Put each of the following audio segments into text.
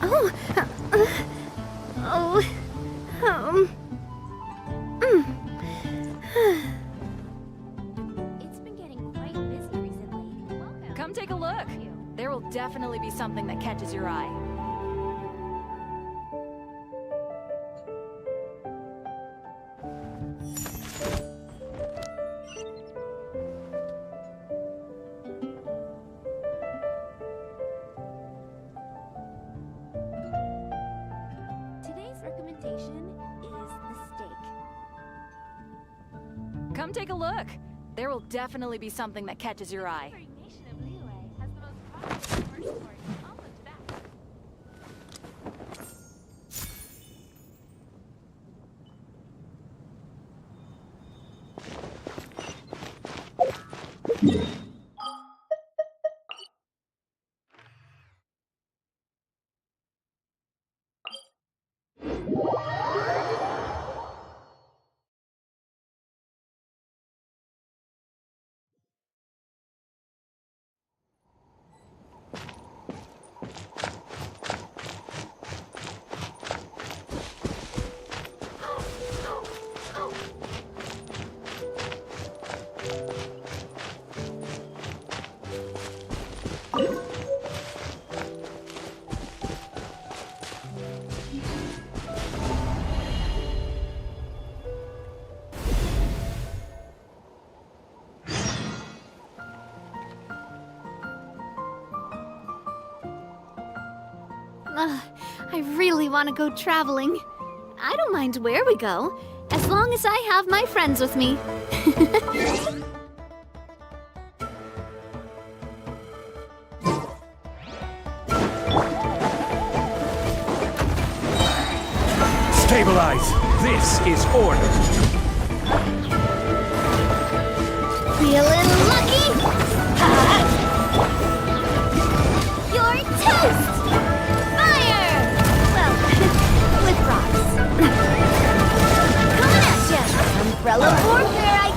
Oh. Oh. It's been getting quite busy recently. Welcome. Come take a look. There will definitely be something that catches your eye. Today's recommendation is the steak. Come take a look. There will definitely be something that catches your eye. Nation of WUWA has the most popular commercial story almost back. I really want to go traveling. I don't mind where we go, as long as I have my friends with me. Stabilize! This is order! Feeling lucky? You're toast! Fire! Well, with rocks. Coming at ya! Umbrella warfare,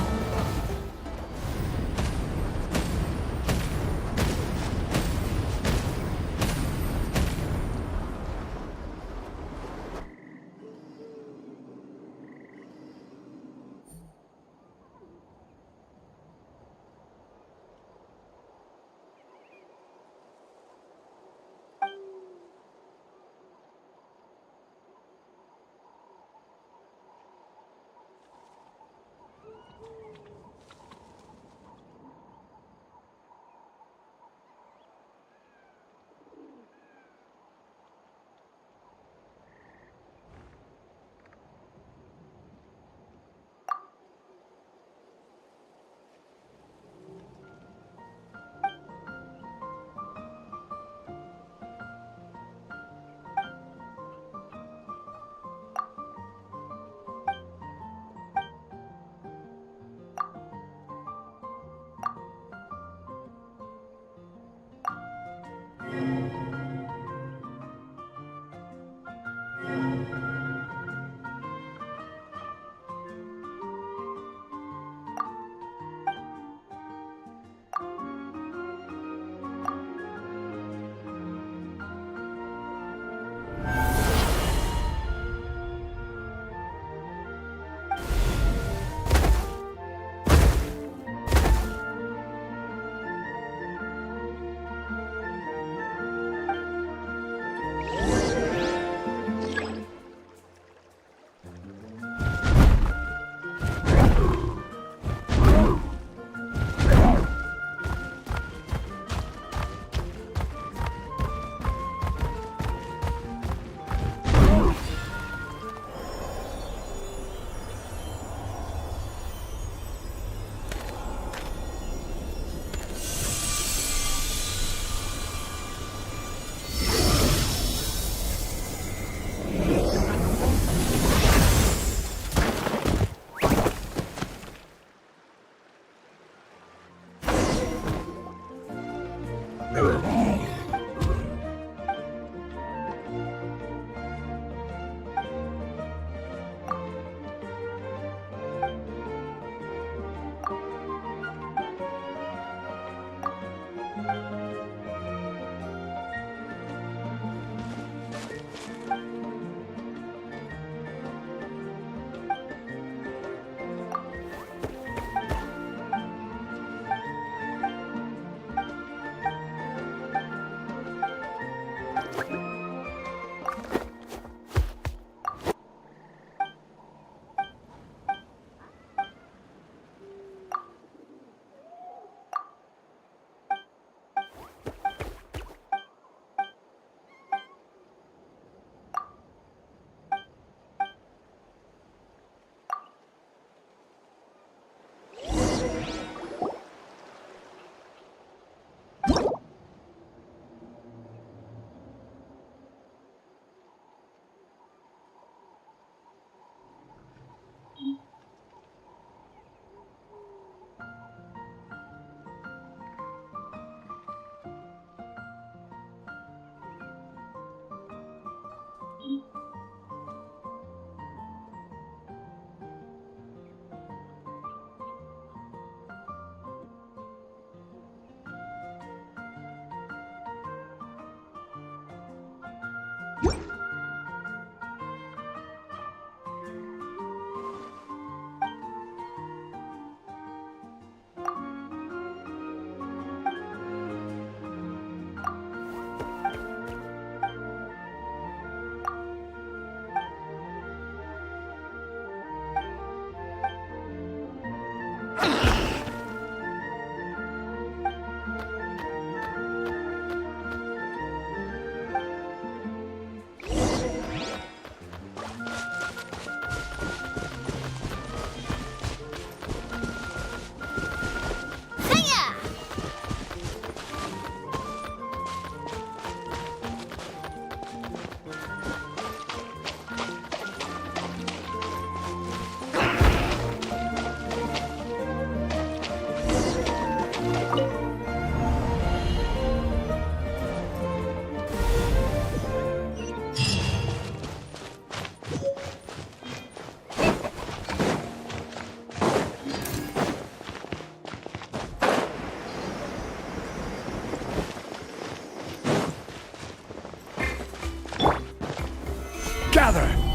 Gather!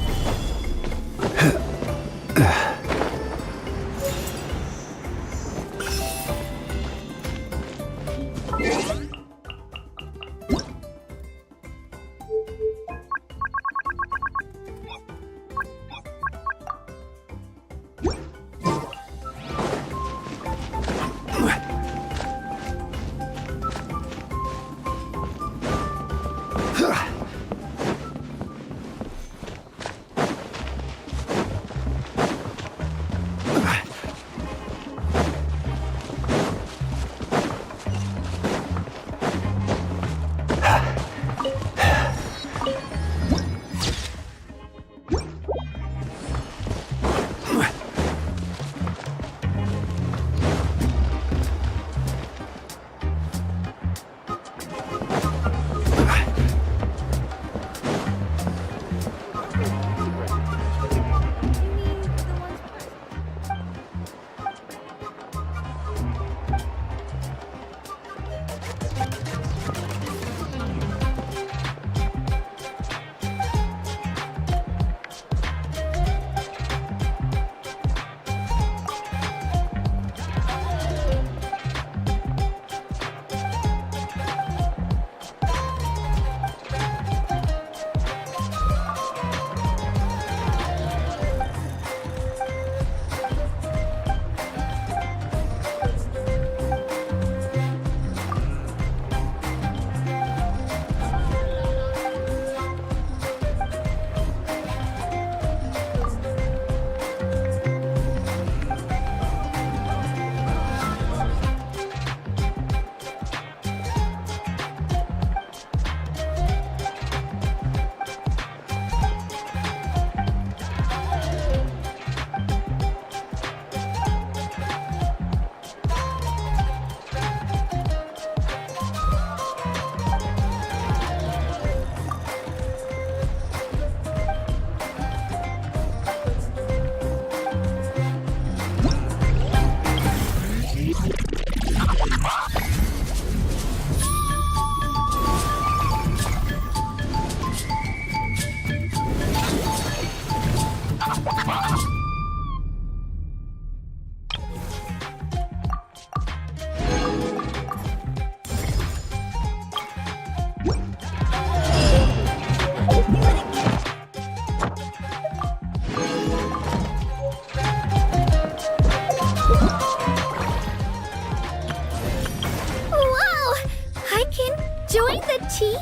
Join the team?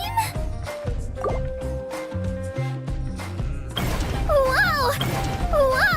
Wow! Wow!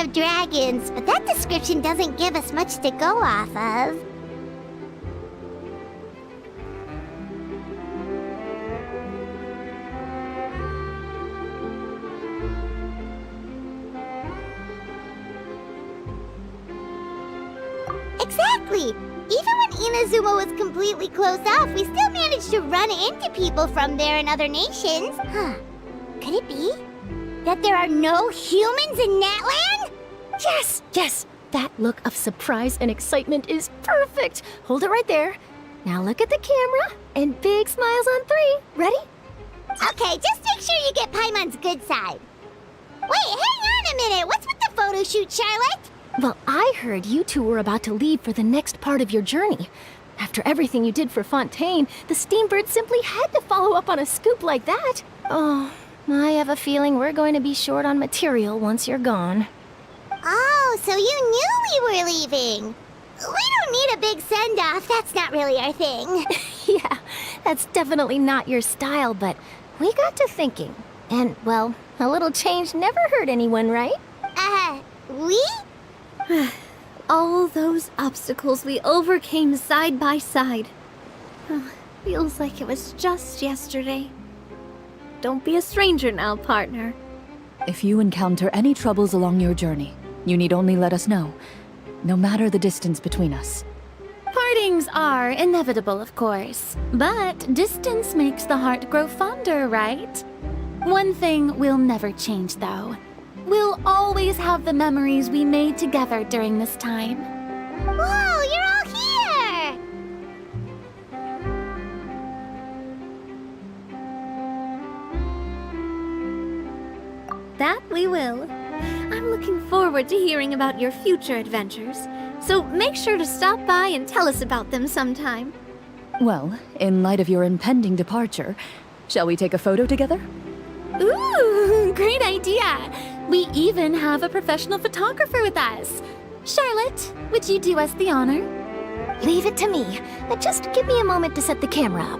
of dragons, but that description doesn't give us much to go off of. Exactly! Even when Inazuma was completely closed off, we still managed to run into people from there in other nations. Huh. Could it be that there are no humans in Natlan? Yes, yes! That look of surprise and excitement is perfect! Hold it right there. Now look at the camera, and big smiles on 3. Ready? Okay, just make sure you get Paimon's good side. Wait, hang on a minute! What's with the photo shoot, Charlotte? Well, I heard you two were about to leave for the next part of your journey. After everything you did for Fontaine, the Steambird simply had to follow up on a scoop like that. Oh, I have a feeling we're going to be short on material once you're gone. Oh, so you knew we were leaving. We don't need a big send-off. That's not really our thing. Yeah, that's definitely not your style, but we got to thinking. And, well, a little change never hurt anyone, right? We? All those obstacles we overcame side by side. Feels like it was just yesterday. Don't be a stranger now, partner. If you encounter any troubles along your journey, you need only let us know, no matter the distance between us. Partings are inevitable, of course, but distance makes the heart grow fonder, right? One thing will never change, though. We'll always have the memories we made together during this time. Whoa, you're all here! That we will. I'm looking forward to hearing about your future adventures, so make sure to stop by and tell us about them sometime. Well, in light of your impending departure, shall we take a photo together? Ooh, great idea! We even have a professional photographer with us. Charlotte, would you do us the honor? Leave it to me. Just give me a moment to set the camera up.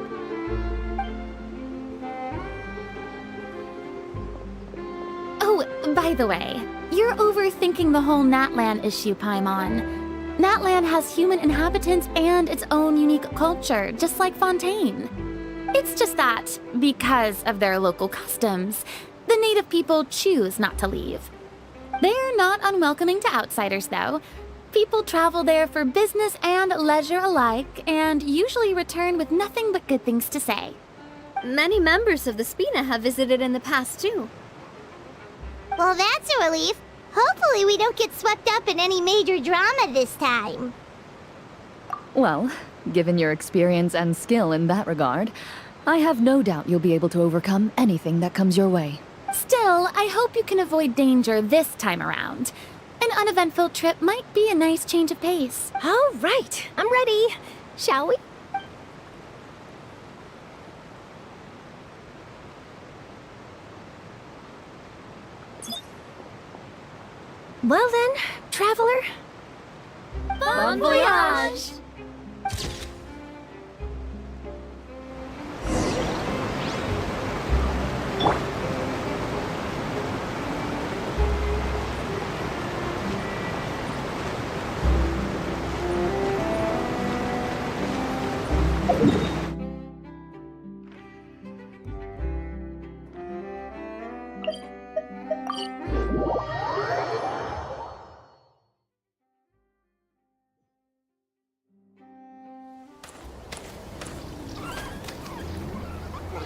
Oh, by the way, you're overthinking the whole Natlan issue, Paimon. Natlan has human inhabitants and its own unique culture, just like Fontaine. It's just that, because of their local customs, the native people choose not to leave. They're not unwelcoming to outsiders, though. People travel there for business and leisure alike, and usually return with nothing but good things to say. Many members of the Spina have visited in the past, too. Well, that's a relief. Hopefully we don't get swept up in any major drama this time. Well, given your experience and skill in that regard, I have no doubt you'll be able to overcome anything that comes your way. Still, I hope you can avoid danger this time around. An uneventful trip might be a nice change of pace. All right, I'm ready. Shall we? Well then, traveler. Bon voyage!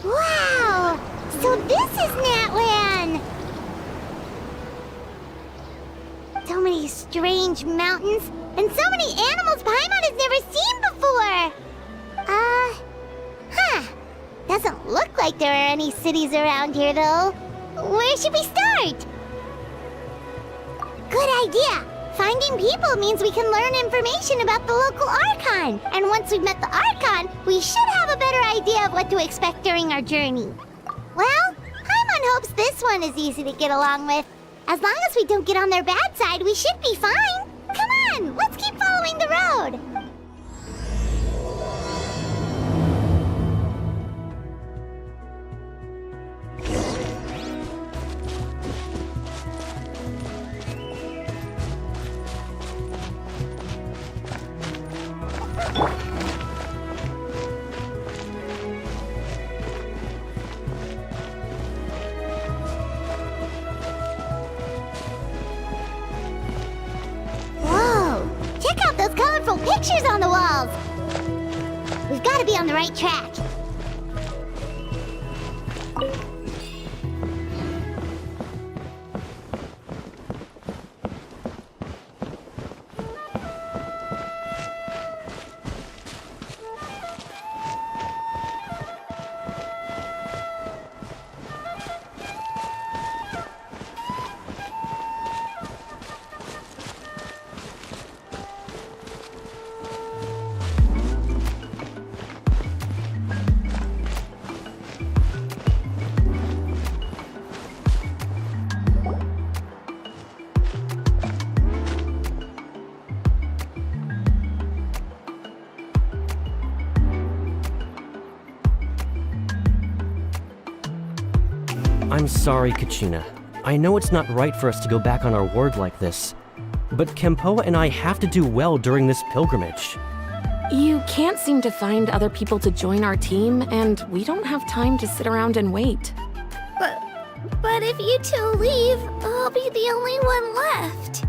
Wow! So this is Natlan! So many strange mountains, and so many animals Paimon has never seen before! Doesn't look like there are any cities around here, though. Where should we start? Good idea! Finding people means we can learn information about the local Archon. And once we've met the Archon, we should have a better idea of what to expect during our journey. Well, Paimon hopes this one is easy to get along with. As long as we don't get on their bad side, we should be fine. Come on, let's keep following the road. pictures on the walls! We've got to be on the right track. I'm sorry, Kachina. I know it's not right for us to go back on our word like this, but Kempoa and I have to do well during this pilgrimage. You can't seem to find other people to join our team, and we don't have time to sit around and wait. But if you two leave, I'll be the only one left.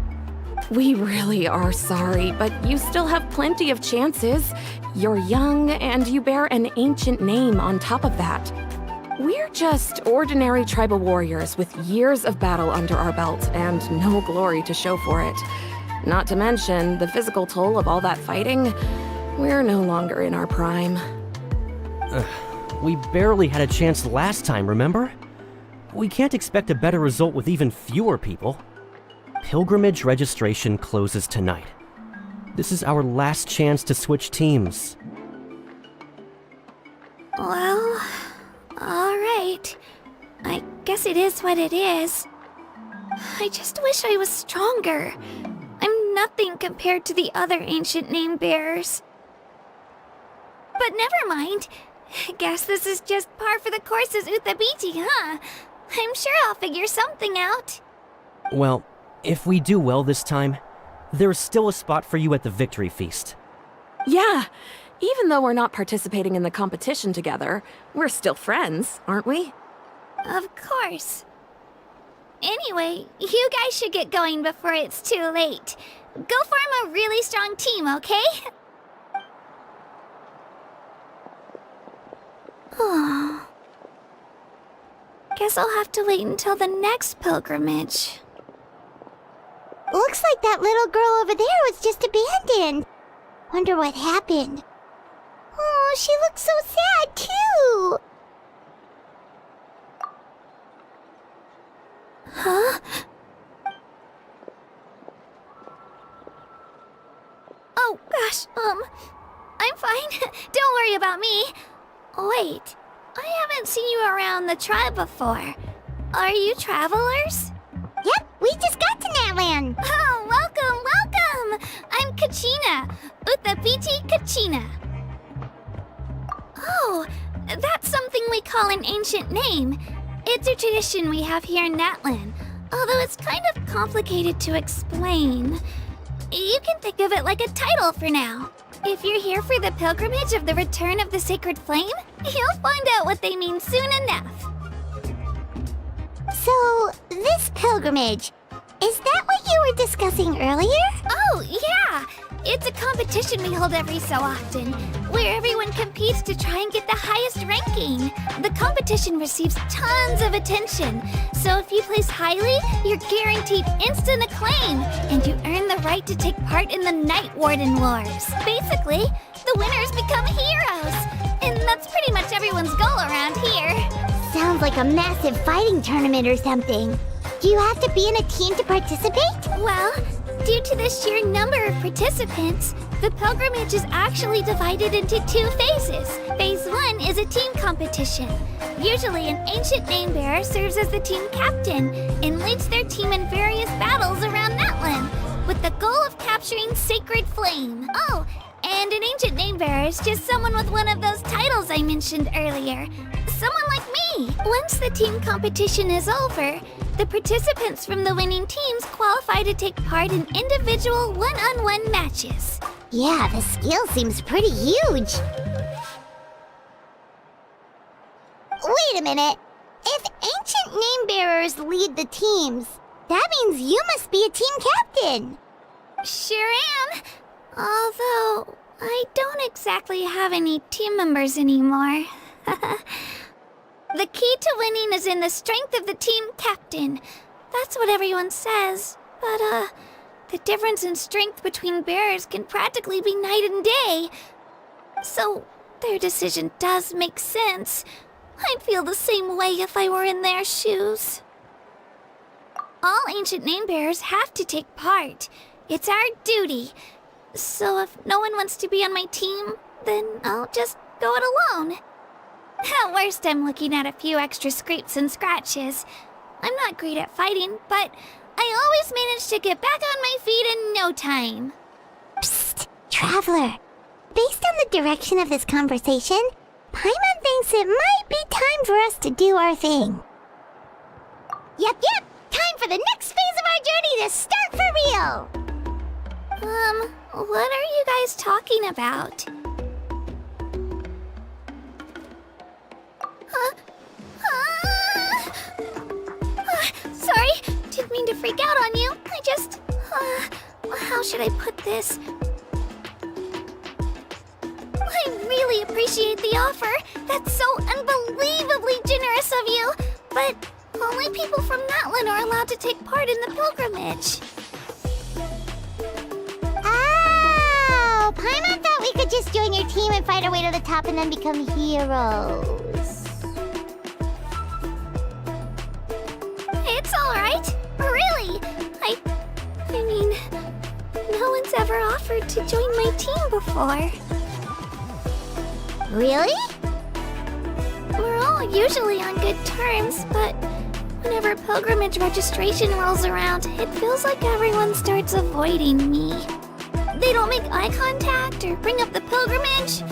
We really are sorry, but you still have plenty of chances. You're young, and you bear an ancient name on top of that. We're just ordinary tribal warriors with years of battle under our belt and no glory to show for it. Not to mention the physical toll of all that fighting. We're no longer in our prime. We barely had a chance last time, remember? We can't expect a better result with even fewer people. Pilgrimage registration closes tonight. This is our last chance to switch teams. Well, alright. I guess it is what it is. I just wish I was stronger. I'm nothing compared to the other ancient name bearers. But never mind. Guess this is just par for the course as Utabiti, huh? I'm sure I'll figure something out. Well, if we do well this time, there's still a spot for you at the victory feast. Yeah, even though we're not participating in the competition together, we're still friends, aren't we? Of course. Anyway, you guys should get going before it's too late. Go form a really strong team, okay? Oh. Guess I'll have to wait until the next pilgrimage. Looks like that little girl over there was just abandoned. Wonder what happened. Oh, she looks so sad, too. Huh? Oh, gosh, I'm fine. Don't worry about me. Wait, I haven't seen you around the tribe before. Are you travelers? Yep, we just got to Natland. Oh, welcome! I'm Kachina. Utabiti Kachina. Oh, that's something we call an ancient name. It's a tradition we have here in Natland, although it's kind of complicated to explain. You can think of it like a title for now. If you're here for the pilgrimage of the return of the sacred flame, you'll find out what they mean soon enough. So, this pilgrimage, is that what you were discussing earlier? Oh, yeah! It's a competition we hold every so often, where everyone competes to try and get the highest ranking. The competition receives tons of attention, so if you place highly, you're guaranteed instant acclaim, and you earn the right to take part in the Night Warden Wars. Basically, the winners become heroes, and that's pretty much everyone's goal around here. Sounds like a massive fighting tournament or something. Do you have to be in a team to participate? Well, due to the sheer number of participants, the pilgrimage is actually divided into 2 phases. Phase 1 is a team competition. Usually an ancient name bearer serves as the team captain and leads their team in various battles around Natland, with the goal of capturing Sacred Flame. Oh, and an ancient name bearer is just someone with one of those titles I mentioned earlier. Someone like me. Once the team competition is over, the participants from the winning teams qualify to take part in individual one-on-one matches. Yeah, the skill seems pretty huge. Wait a minute. If ancient name bearers lead the teams, that means you must be a team captain. Sure am. Although, I don't exactly have any team members anymore. The key to winning is in the strength of the team captain. That's what everyone says. But, the difference in strength between bearers can practically be night and day. So, their decision does make sense. I'd feel the same way if I were in their shoes. All ancient name bearers have to take part. It's our duty. So if no one wants to be on my team, then I'll just go it alone. At worst, I'm looking at a few extra scrapes and scratches. I'm not great at fighting, but I always manage to get back on my feet in no time. Psst, Traveler. Based on the direction of this conversation, Paimon thinks it might be time for us to do our thing. Yep. Time for the next phase of our journey to start for real! What are you guys talking about? Sorry, didn't mean to freak out on you. I just... how should I put this? I really appreciate the offer. That's so unbelievably generous of you. But only people from Natlan are allowed to take part in the pilgrimage. Oh, Paimon thought we could just join your team and fight our way to the top and then become heroes. It's alright. Really. I mean, no one's ever offered to join my team before. Really? We're all usually on good terms, but whenever pilgrimage registration rolls around, it feels like everyone starts avoiding me. They don't make eye contact or bring up the pilgrimage.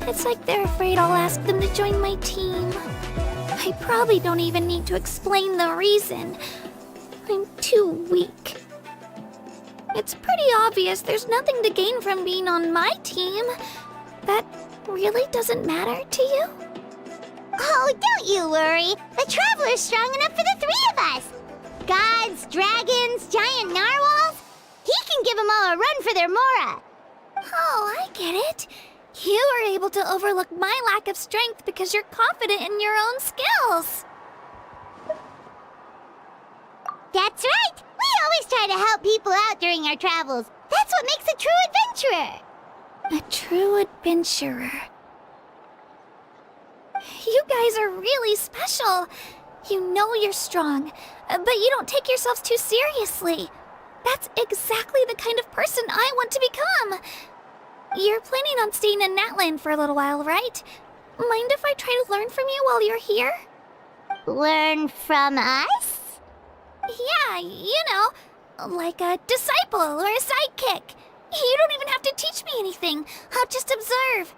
It's like they're afraid I'll ask them to join my team. I probably don't even need to explain the reason. I'm too weak. It's pretty obvious there's nothing to gain from being on my team. That really doesn't matter to you? Oh, don't you worry. The Traveler's strong enough for the three of us. Gods, dragons, giant narwhals. He can give them all a run for their Mora. Oh, I get it. You are able to overlook my lack of strength because you're confident in your own skills. That's right. We always try to help people out during our travels. That's what makes a true adventurer. A true adventurer. You guys are really special. You know you're strong, but you don't take yourselves too seriously. That's exactly the kind of person I want to become. You're planning on staying in Natlan for a little while, right? Mind if I try to learn from you while you're here? Learn from us? Yeah, you know, like a disciple or a sidekick. You don't even have to teach me anything. I'll just observe.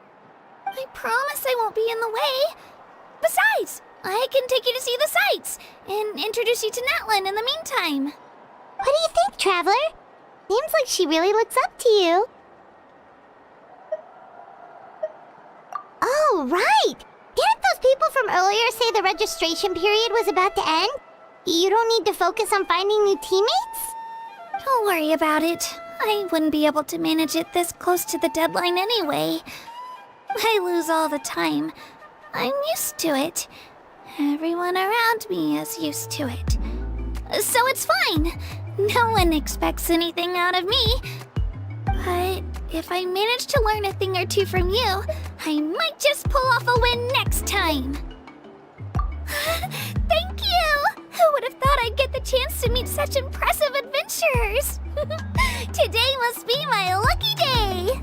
I promise I won't be in the way. Besides, I can take you to see the sights and introduce you to Natlan in the meantime. What do you think, Traveler? Seems like she really looks up to you. Oh, right! Didn't those people from earlier say the registration period was about to end? You don't need to focus on finding new teammates? Don't worry about it. I wouldn't be able to manage it this close to the deadline anyway. I lose all the time. I'm used to it. Everyone around me is used to it. So it's fine. No one expects anything out of me. But if I manage to learn a thing or two from you, I might just pull off a win next time. Thank you! Who would have thought I'd get the chance to meet such impressive adventurers? Today must be my lucky day!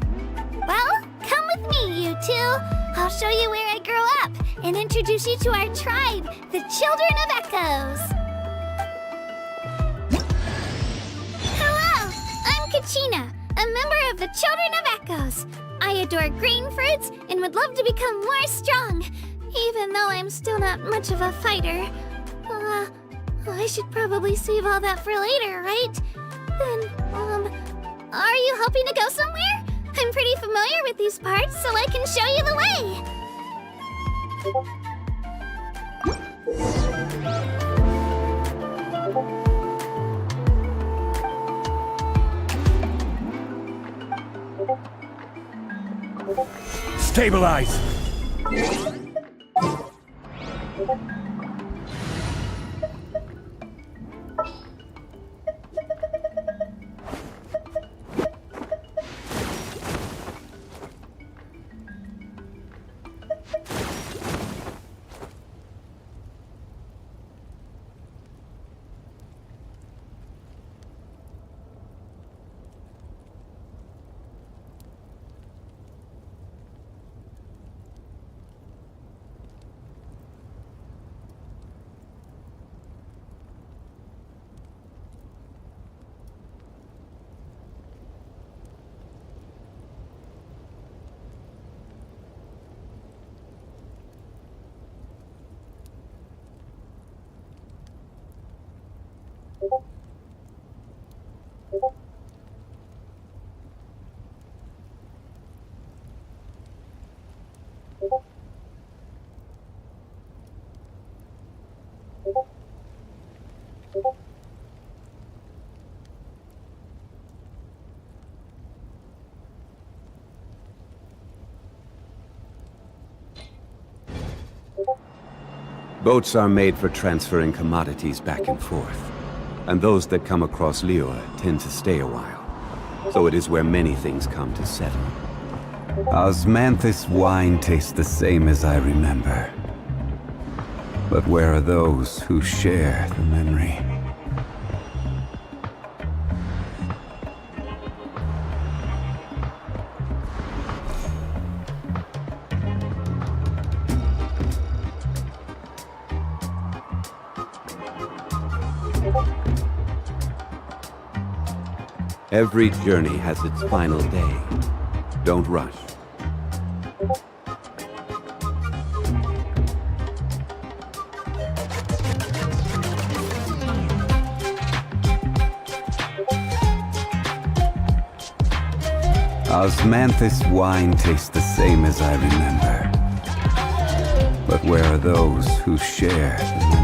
Well, come with me, you two. I'll show you where I grew up and introduce you to our tribe, the Children of Echoes. Hello, I'm Kachina, a member of the Children of Echoes. I adore green fruits and would love to become more strong, even though I'm still not much of a fighter. I should probably save all that for later, right? Then, are you hoping to go somewhere? I'm pretty familiar with these parts, so I can show you the way. Stabilize! Boats are made for transferring commodities back and forth, and those that come across Liyue tend to stay a while. So it is where many things come to settle. Osmanthus wine tastes the same as I remember. But where are those who share the memory? Every journey has its final day. Don't rush. Osmanthus wine tastes the same as I remember. But where are those who share the memory?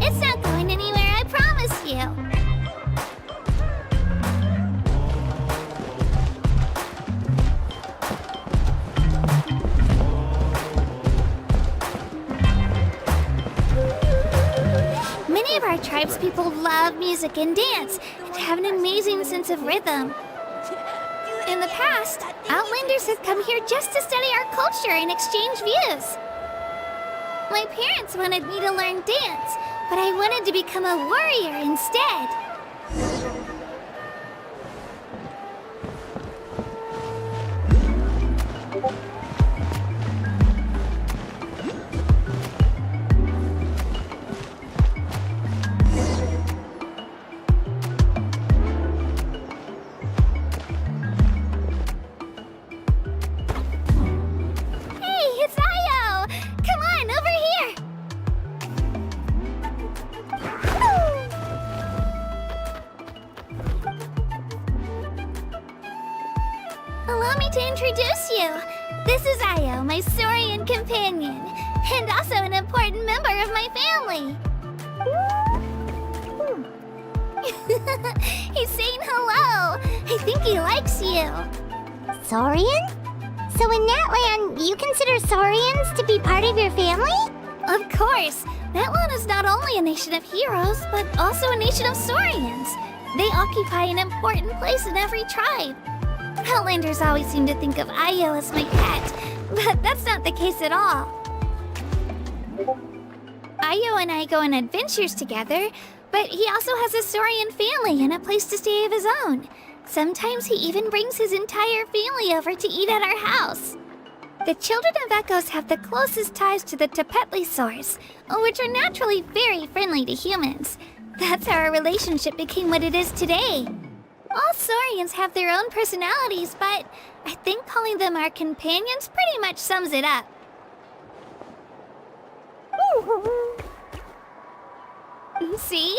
It's not going anywhere, I promise you. Many of our tribespeople love music and dance, and have an amazing sense of rhythm. In the past, Outlanders have come here just to study our culture and exchange views. My parents wanted me to learn dance, but I wanted to become a warrior instead. This is Ayo, my Saurian companion, and also an important member of my family. He's saying hello. I think he likes you. Saurian? So in Natlan, you consider Saurians to be part of your family? Of course. Natlan is not only a nation of heroes, but also a nation of Saurians. They occupy an important place in every tribe. Outlanders always seem to think of Ayo as my pet, but that's not the case at all. Ayo and I go on adventures together, but he also has a Saurian family and a place to stay of his own. Sometimes he even brings his entire family over to eat at our house. The children of Echoes have the closest ties to the Tepetlisaurs, which are naturally very friendly to humans. That's how our relationship became what it is today. All Saurians have their own personalities, but I think calling them our companions pretty much sums it up. See?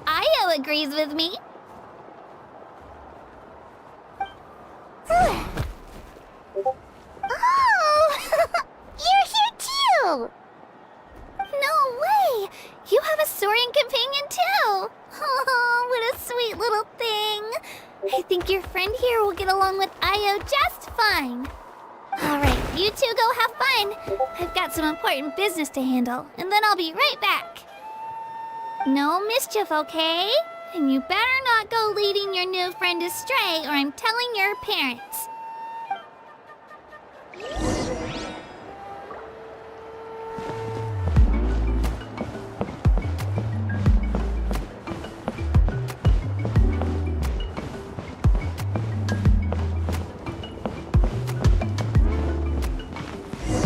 Io agrees with me. Oh! You're here too! No way! You have a Saurian companion too! Oh, what a sweet little thing! I think your friend here will get along with Io just fine. Alright, you two go have fun. I've got some important business to handle, and then I'll be right back. No mischief, okay? And you better not go leading your new friend astray, or I'm telling your parents.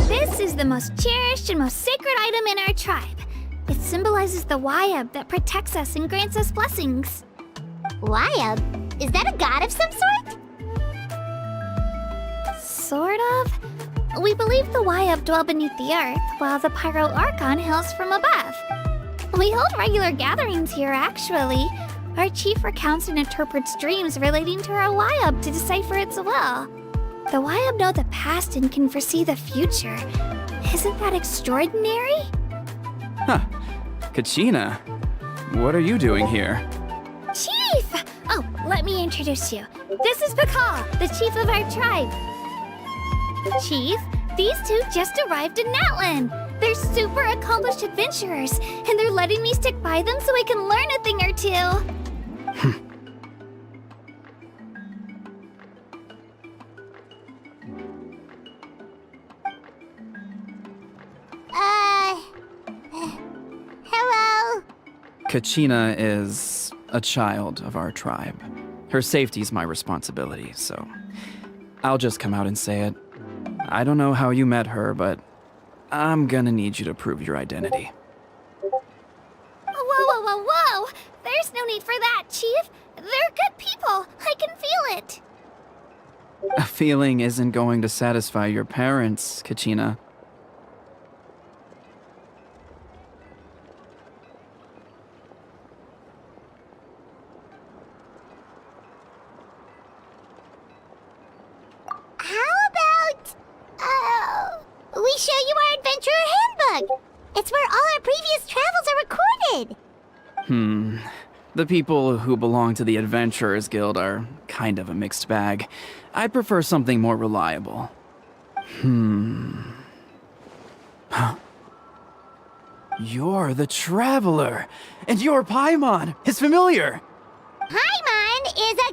This is the most cherished and most sacred item in our tribe. It symbolizes the WUWA that protects us and grants us blessings. WUWA? Is that a god of some sort? Sort of. We believe the WUWA dwell beneath the earth, while the Pyro Archon hails from above. We hold regular gatherings here, actually. Our chief recounts and interprets dreams relating to our WUWA to decipher its will. The WUWA know the past and can foresee the future. Isn't that extraordinary? Huh. Kachina, what are you doing here? Chief! Oh, let me introduce you. This is Pakal, the chief of our tribe. Chief, these two just arrived in Natlan. They're super accomplished adventurers, and they're letting me stick by them so I can learn a thing or two. Hello? Kachina is a child of our tribe. Her safety's my responsibility, so I'll just come out and say it. I don't know how you met her, but I'm gonna need you to prove your identity. Whoa, whoa, whoa, whoa! There's no need for that, Chief. They're good people. I can feel it. A feeling isn't going to satisfy your parents, Kachina. We show you our adventurer handbook. It's where all our previous travels are recorded. The people who belong to the Adventurers Guild are kind of a mixed bag. I prefer something more reliable. Huh. You're the Traveler, and your Paimon is familiar. Paimon is a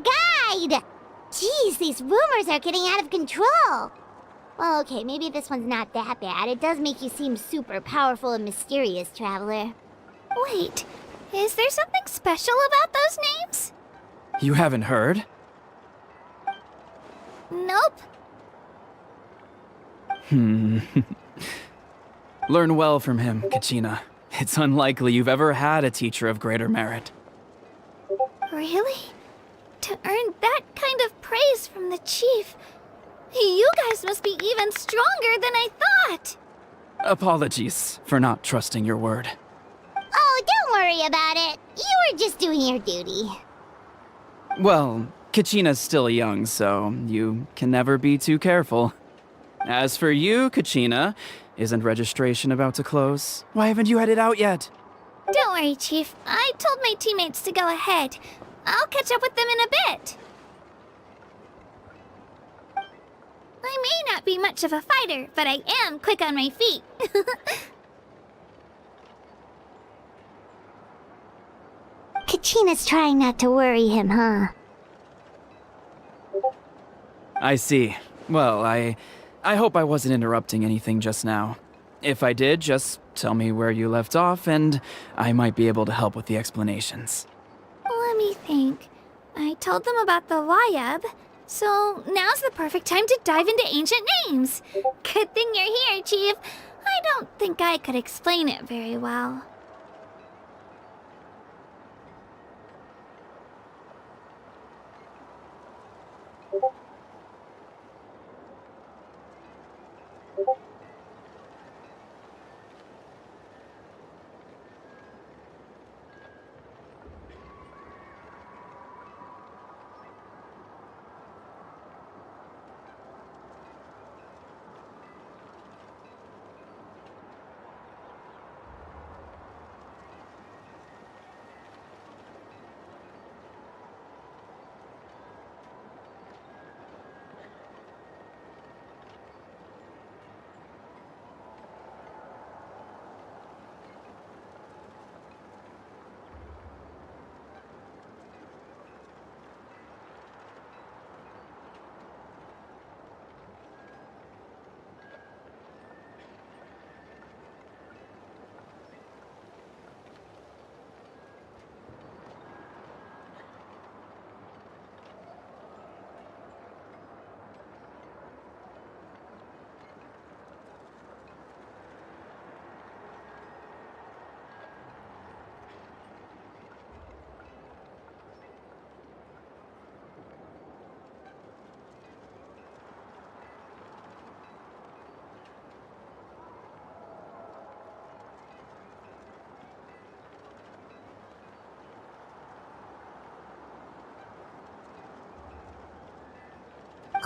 guide. Jeez, these rumors are getting out of control. Well, okay, maybe this one's not that bad. It does make you seem super powerful and mysterious, Traveler. Wait, is there something special about those names? You haven't heard? Nope. Learn well from him, Kachina. It's unlikely you've ever had a teacher of greater merit. Really? To earn that kind of praise from the chief, you guys must be even stronger than I thought! Apologies for not trusting your word. Oh, don't worry about it. You were just doing your duty. Well, Kachina's still young, so you can never be too careful. As for you, Kachina, isn't registration about to close? Why haven't you headed out yet? Don't worry, Chief. I told my teammates to go ahead. I'll catch up with them in a bit. I may not be much of a fighter, but I am quick on my feet. Kachina's trying not to worry him, huh? I see. Well, I hope I wasn't interrupting anything just now. If I did, just tell me where you left off, and I might be able to help with the explanations. Let me think. I told them about the WUWA, so now's the perfect time to dive into ancient names. Good thing you're here, Chief. I don't think I could explain it very well.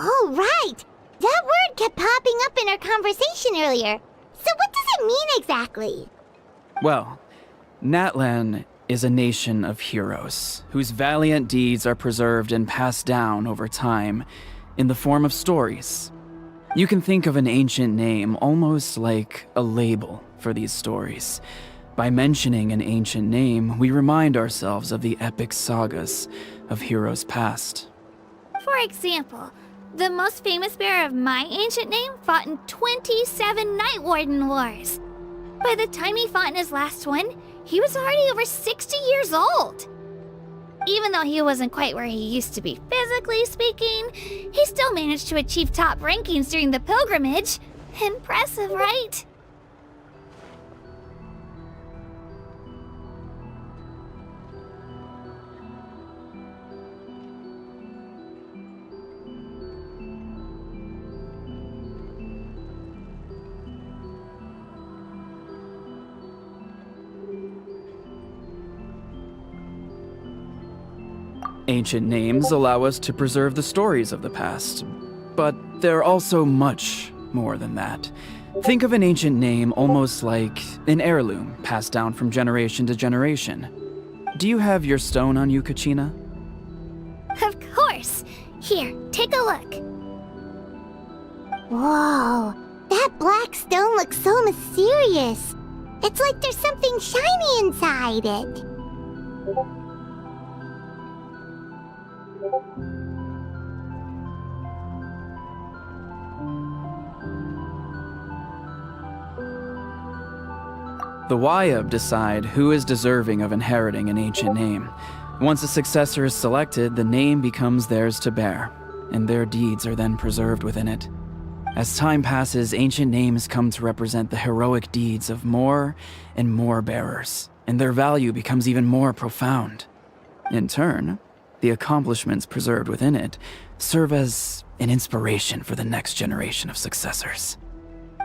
Oh, right! That word kept popping up in our conversation earlier. So what does it mean exactly? Well, Natlan is a nation of heroes, whose valiant deeds are preserved and passed down over time in the form of stories. You can think of an ancient name almost like a label for these stories. By mentioning an ancient name, we remind ourselves of the epic sagas of heroes past. For example, the most famous bearer of my ancient name fought in 27 Night Warden Wars. By the time he fought in his last one, he was already over 60 years old. Even though he wasn't quite where he used to be physically speaking, he still managed to achieve top rankings during the pilgrimage. Impressive, right? Ancient names allow us to preserve the stories of the past, but they're also much more than that. Think of an ancient name almost like an heirloom passed down from generation to generation. Do you have your stone on you, Kachina? Of course. Here, take a look. Whoa, that black stone looks so mysterious. It's like there's something shiny inside it. The WUWA decide who is deserving of inheriting an ancient name. Once a successor is selected, the name becomes theirs to bear, and their deeds are then preserved within it. As time passes, ancient names come to represent the heroic deeds of more and more bearers, and their value becomes even more profound. In turn, the accomplishments preserved within it serve as an inspiration for the next generation of successors.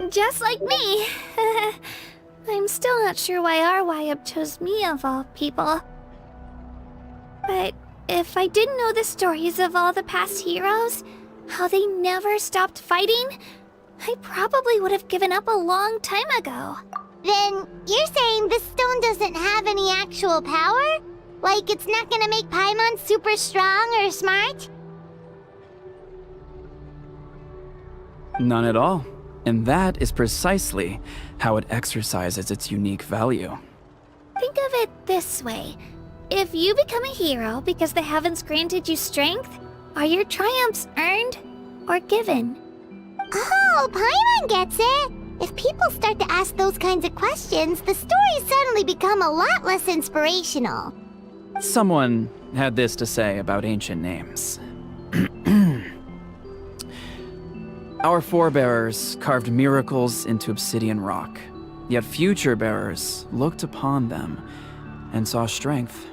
Just like me. I'm still not sure why our WUWA chose me of all people. But if I didn't know the stories of all the past heroes, how they never stopped fighting, I probably would have given up a long time ago. Then you're saying this stone doesn't have any actual power? Like it's not gonna make Paimon super strong or smart? None at all. And that is precisely how it exercises its unique value. Think of it this way. If you become a hero because the heavens granted you strength, are your triumphs earned or given? Oh, Paimon gets it! If people start to ask those kinds of questions, the stories suddenly become a lot less inspirational. Someone had this to say about ancient names. Our forebearers carved miracles into obsidian rock, yet future bearers looked upon them and saw strength.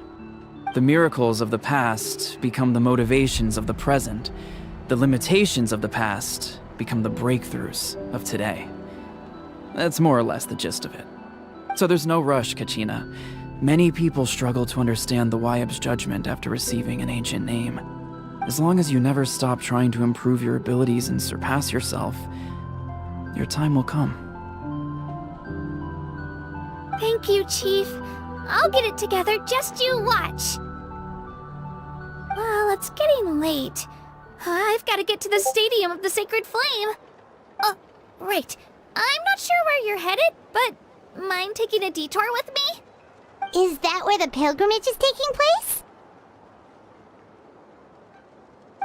The miracles of the past become the motivations of the present, The limitations of the past become the breakthroughs of today. That's more or less the gist of it. So there's no rush, Kachina. Many people struggle to understand the WUWA's judgment after receiving an ancient name. As long as you never stop trying to improve your abilities and surpass yourself, your time will come. Thank you, Chief. I'll get it together, just you watch. Well, it's getting late. I've got to get to the Stadium of the Sacred Flame. Oh, right. I'm not sure where you're headed, but mind taking a detour with me? Is that where the pilgrimage is taking place?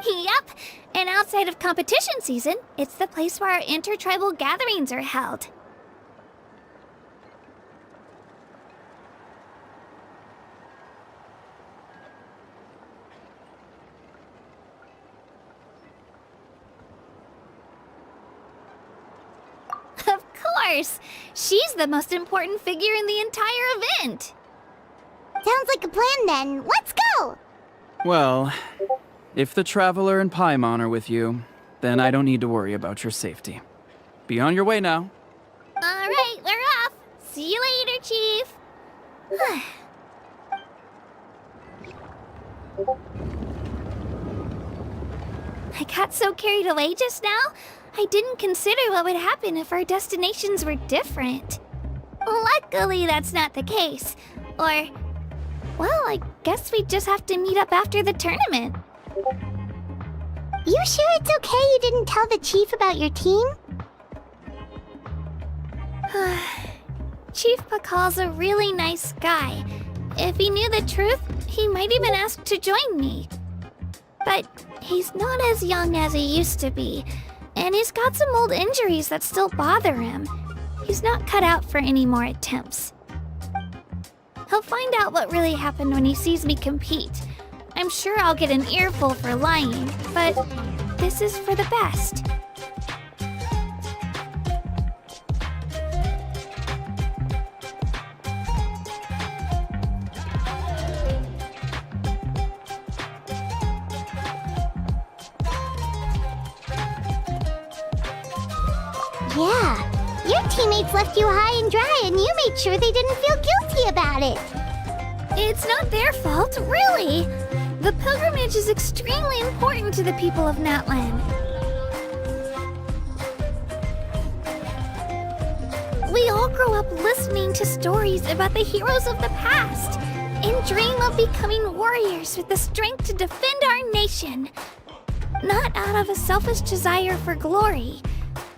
Yep. And outside of competition season, it's the place where our intertribal gatherings are held. Of course! She's the most important figure in the entire event! Sounds like a plan then. Let's go! Well, if the Traveler and Paimon are with you, then I don't need to worry about your safety. Be on your way now. Alright, we're off! See you later, Chief! I got so carried away just now, I didn't consider what would happen if our destinations were different. Luckily, that's not the case. Or, well, I guess we just have to meet up after the tournament. You sure it's okay you didn't tell the chief about your team? Chief Pakal's a really nice guy. If he knew the truth, he might even ask to join me. But he's not as young as he used to be, and he's got some old injuries that still bother him. He's not cut out for any more attempts. He'll find out what really happened when he sees me compete. I'm sure I'll get an earful for lying, but this is for the best. Yeah, your teammates left you high and dry and you made sure they didn't feel guilty about it. It's not their fault, really. The pilgrimage is extremely important to the people of Natlan. We all grow up listening to stories about the heroes of the past and dream of becoming warriors with the strength to defend our nation. Not out of a selfish desire for glory,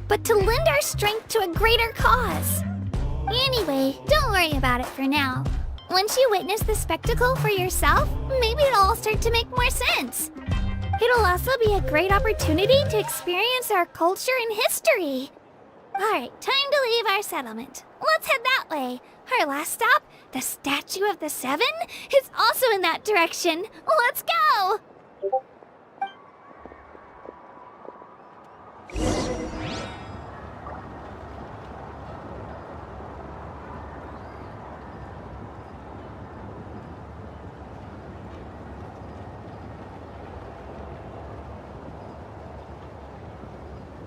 but to lend our strength to a greater cause. Anyway, don't worry about it for now. Once you witness the spectacle for yourself, maybe it'll all start to make more sense. It'll also be a great opportunity to experience our culture and history. Alright, time to leave our settlement. Let's head that way. Our last stop, the Statue of the Seven, is also in that direction. Let's go!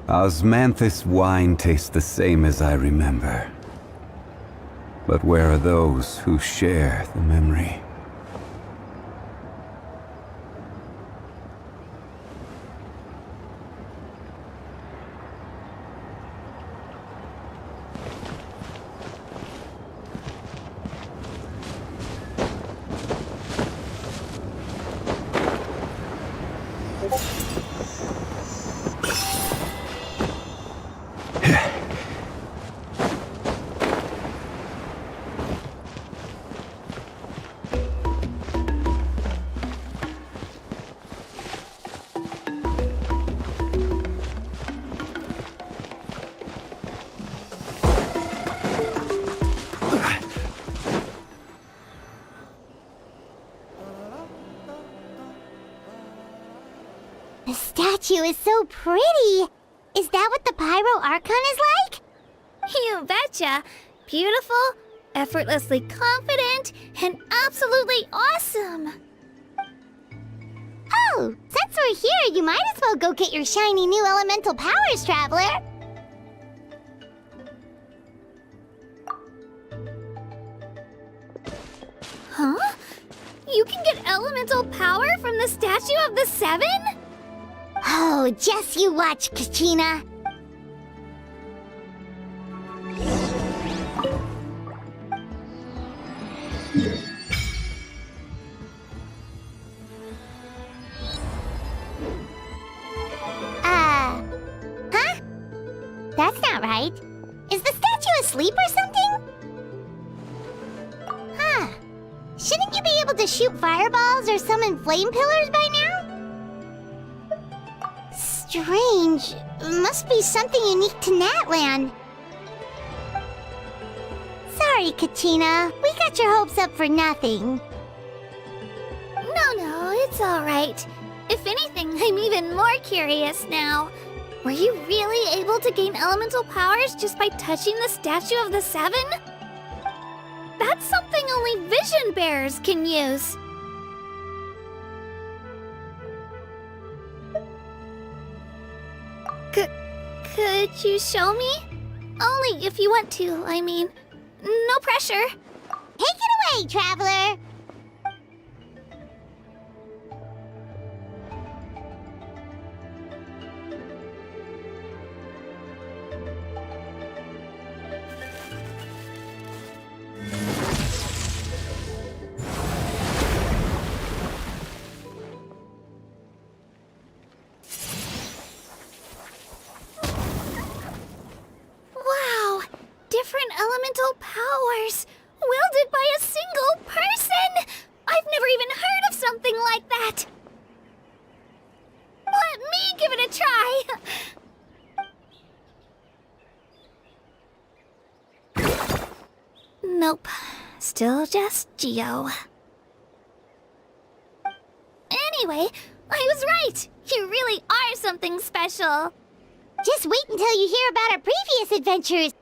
Osmanthus wine tastes the same as I remember. But where are those who share the memory? The statue is so pretty. Is that what the Pyro Archon is like? You betcha. Beautiful, effortlessly confident, and absolutely awesome. Oh, since we're here, you might as well go get your shiny new elemental powers, Traveler. Huh? You can get elemental power from the Statue of the Seven? Oh, just you watch, Kachina. Huh? That's not right. Is the statue asleep or something? Huh. Shouldn't you be able to shoot fireballs or summon flame pillars by now? Strange. Must be something unique to Natland. Sorry, Kachina. We got your hopes up for nothing. No, it's alright. If anything, I'm even more curious now. Were you really able to gain elemental powers just by touching the Statue of the Seven? That's something only vision bearers can use. Could you show me? Only if you want to, I mean. No pressure. Take it away, Traveler! Wow! Different elemental powers! Wielded by a single person! I've never even heard of something like that! Let me give it a try! Nope. Still just Geo. Anyway, I was right! You really are something special! Just wait until you hear about our previous adventures.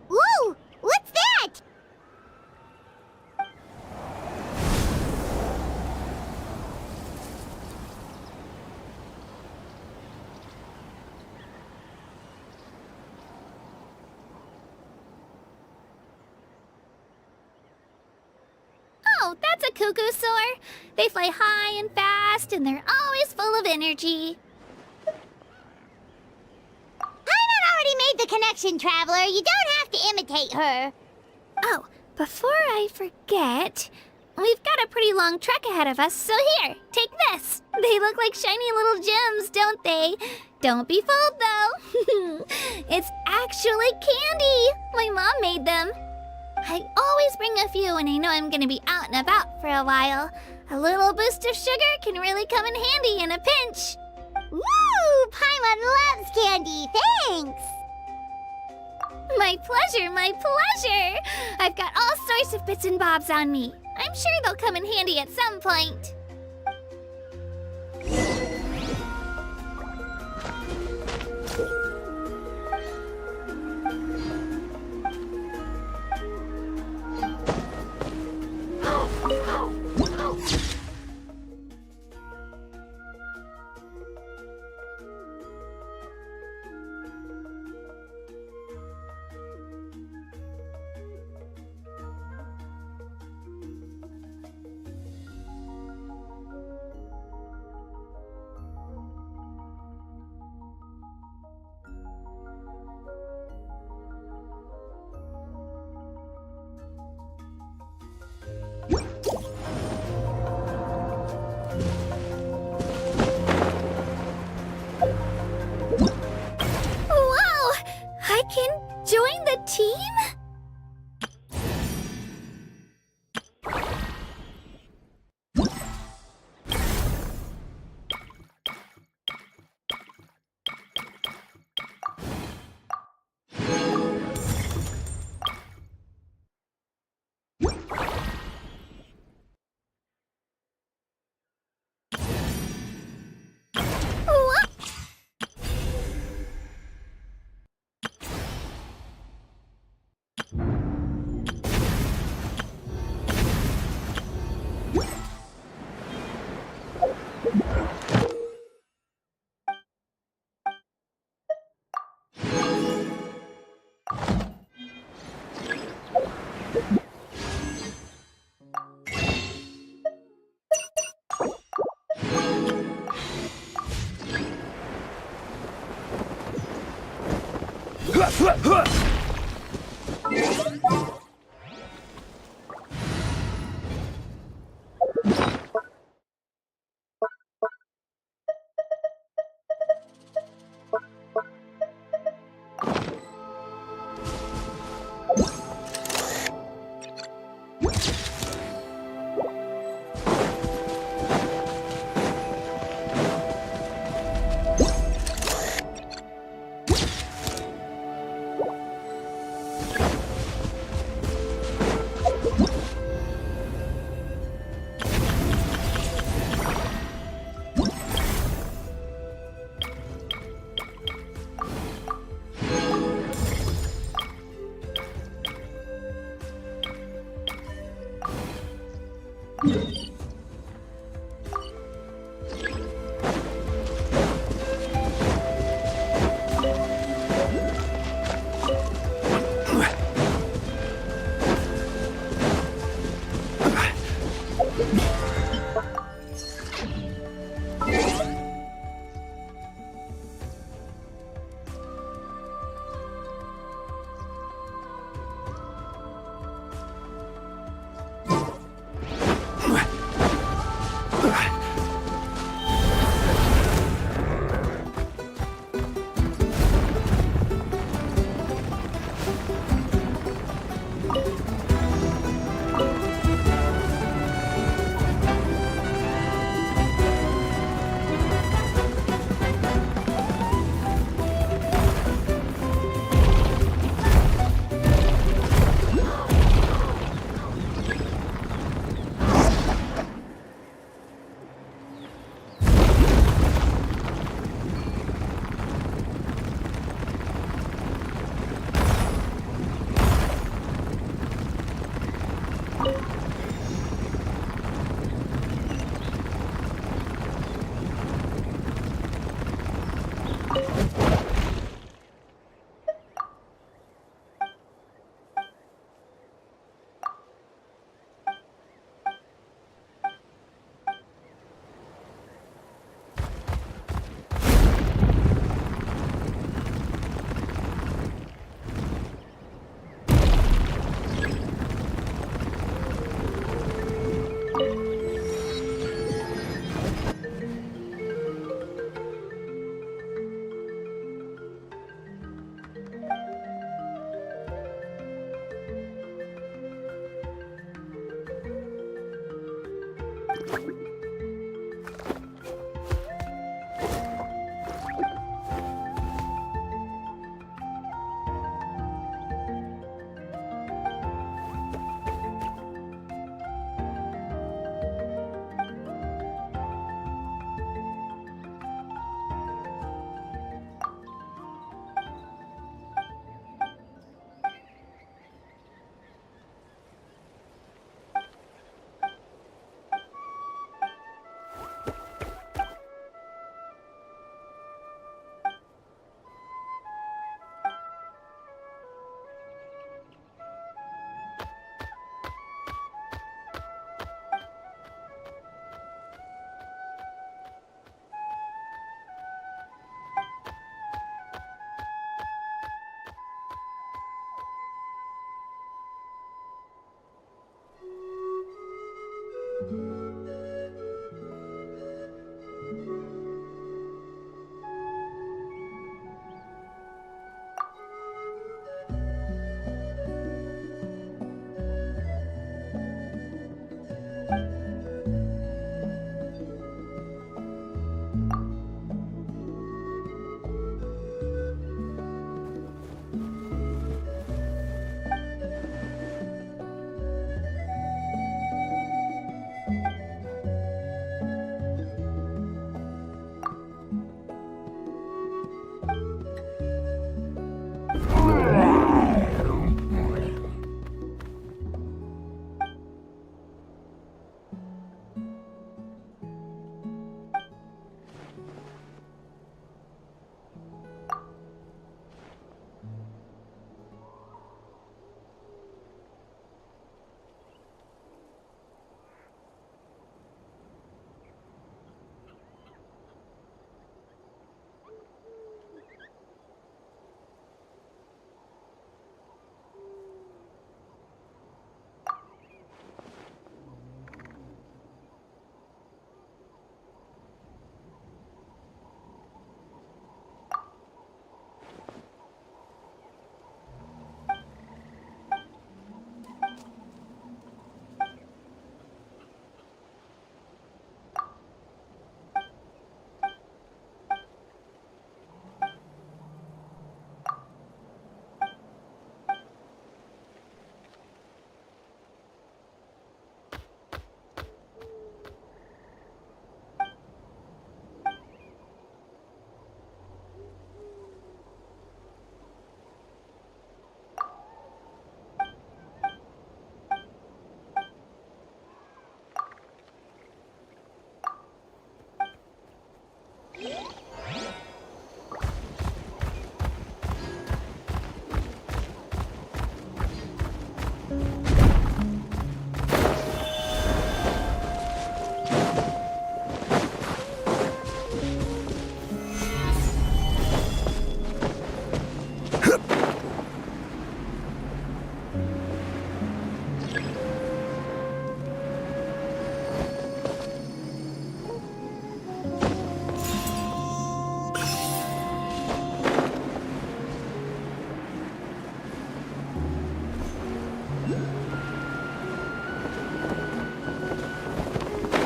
Whoa! What's that? Oh, that's a cuckoo soar. They fly high and fast, and they're always full of energy. Paimon already made the connection, Traveler. You don't have to imitate her. Oh, before I forget, we've got a pretty long trek ahead of us, so here, take this. They look like shiny little gems, don't they? Don't be fooled, though. It's actually candy. My mom made them. I always bring a few when I know I'm gonna be out and about for a while. A little boost of sugar can really come in handy in a pinch. Woo! Paimon loves candy. Thanks. My pleasure, my pleasure! I've got all sorts of bits and bobs on me. I'm sure they'll come in handy at some point.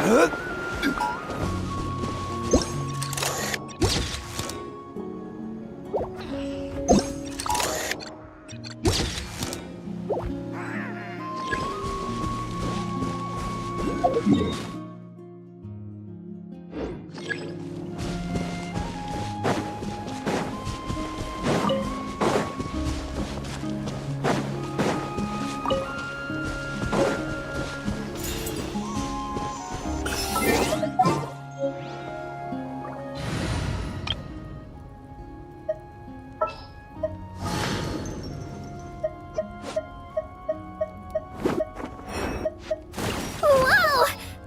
Whoa!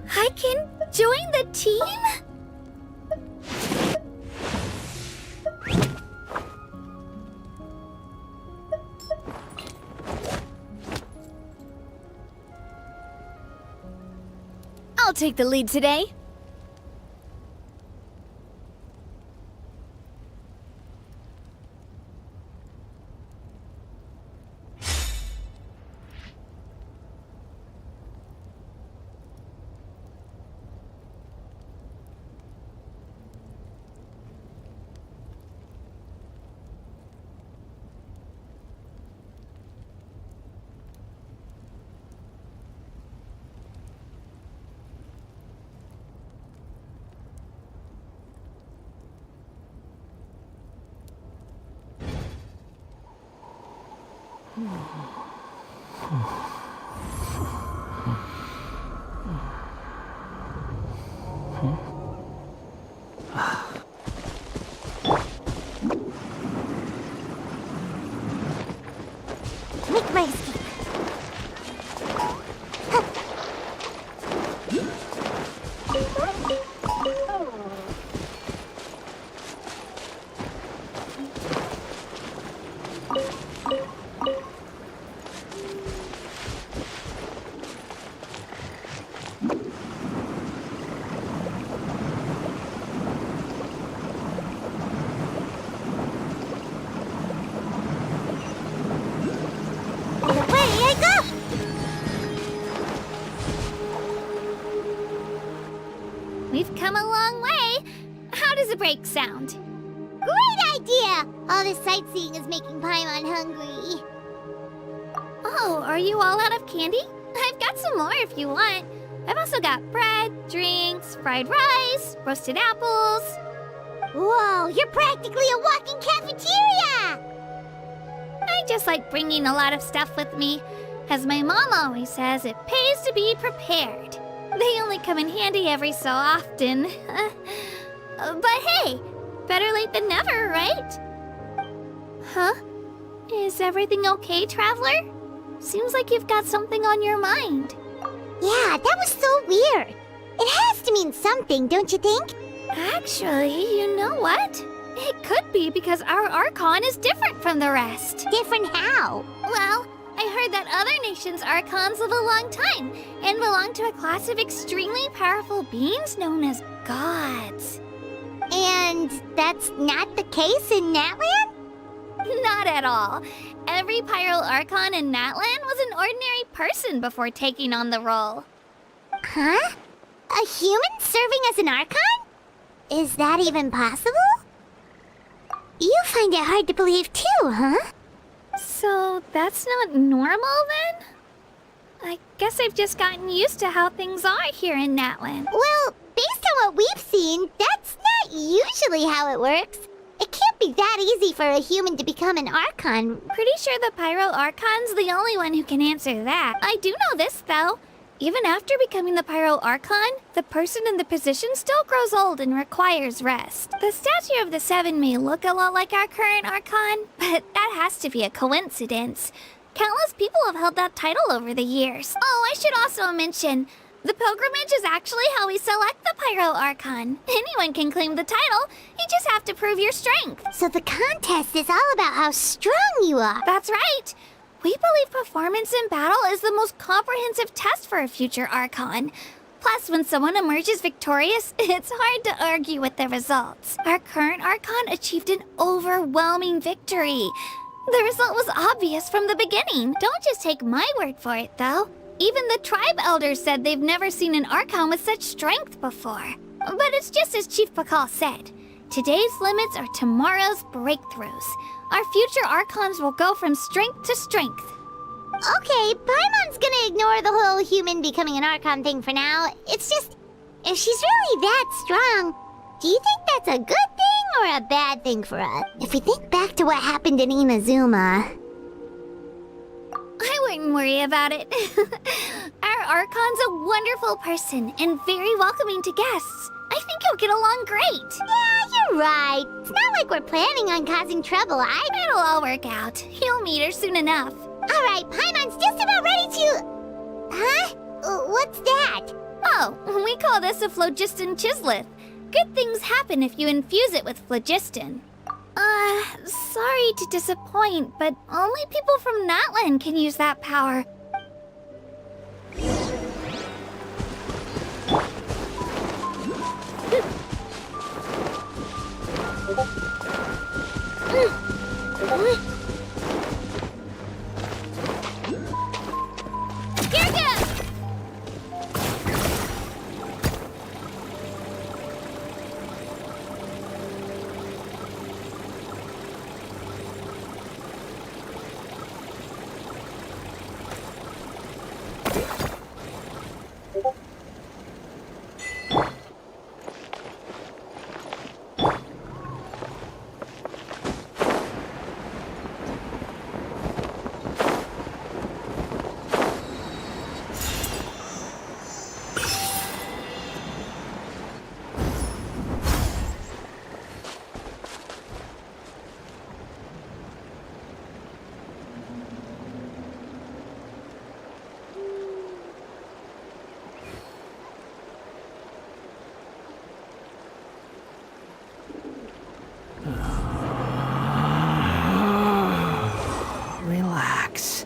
I can join the team? I'll take the lead today. Make my escape. Away I go! We've come a long way. How does a break sound? Great idea! All this sightseeing is making Paimon hungry. Oh, are you all out of candy? I've got some more if you want. I've also got bread, drinks, fried rice, roasted apples. Whoa, you're practically a walking cafeteria! I just like bringing a lot of stuff with me. As my mom always says, it pays to be prepared. They only come in handy every so often. But hey, better late than never, right? Huh? Is everything okay, Traveler? Seems like you've got something on your mind. Yeah, that was so weird. It has to mean something, don't you think? Actually, you know what? It could be because our Archon is different from the rest. Different how? Well, I heard that other nations' Archons live a long time and belong to a class of extremely powerful beings known as gods. And that's not the case in Natlan? Not at all. Every Pyro Archon in Natlan was an ordinary person before taking on the role. Huh? A human serving as an Archon? Is that even possible? You find it hard to believe too, huh? So that's not normal then? I guess I've just gotten used to how things are here in Natlan. Well, based on what we've seen, that's not usually how it works. It can't be that easy for a human to become an Archon. Pretty sure the Pyro Archon's the only one who can answer that. I do know this, though. Even after becoming the Pyro Archon, the person in the position still grows old and requires rest. The statue of the Seven may look a lot like our current Archon, but that has to be a coincidence. Countless people have held that title over the years. Oh, I should also mention, the pilgrimage is actually how we select the Pyro Archon. Anyone can claim the title, you just have to prove your strength. So the contest is all about how strong you are. That's right. We believe performance in battle is the most comprehensive test for a future Archon. Plus, when someone emerges victorious, it's hard to argue with the results. Our current Archon achieved an overwhelming victory. The result was obvious from the beginning. Don't just take my word for it, though. Even the tribe elders said they've never seen an Archon with such strength before. But it's just as Chief Pakal said. Today's limits are tomorrow's breakthroughs. Our future Archons will go from strength to strength. Okay, Paimon's gonna ignore the whole human becoming an Archon thing for now. It's just, if she's really that strong, do you think that's a good thing or a bad thing for us? If we think back to what happened in Inazuma... I wouldn't worry about it. Our Archon's a wonderful person and very welcoming to guests. I think you'll get along great. Yeah, you're right. It's not like we're planning on causing trouble. It'll all work out. You'll meet her soon enough. All right, Paimon's just about ready to... Huh? What's that? Oh, we call this a phlogiston chisleth. Good things happen if you infuse it with phlogiston. Sorry to disappoint, but only people from Natlan can use that power. Here goes! Relax.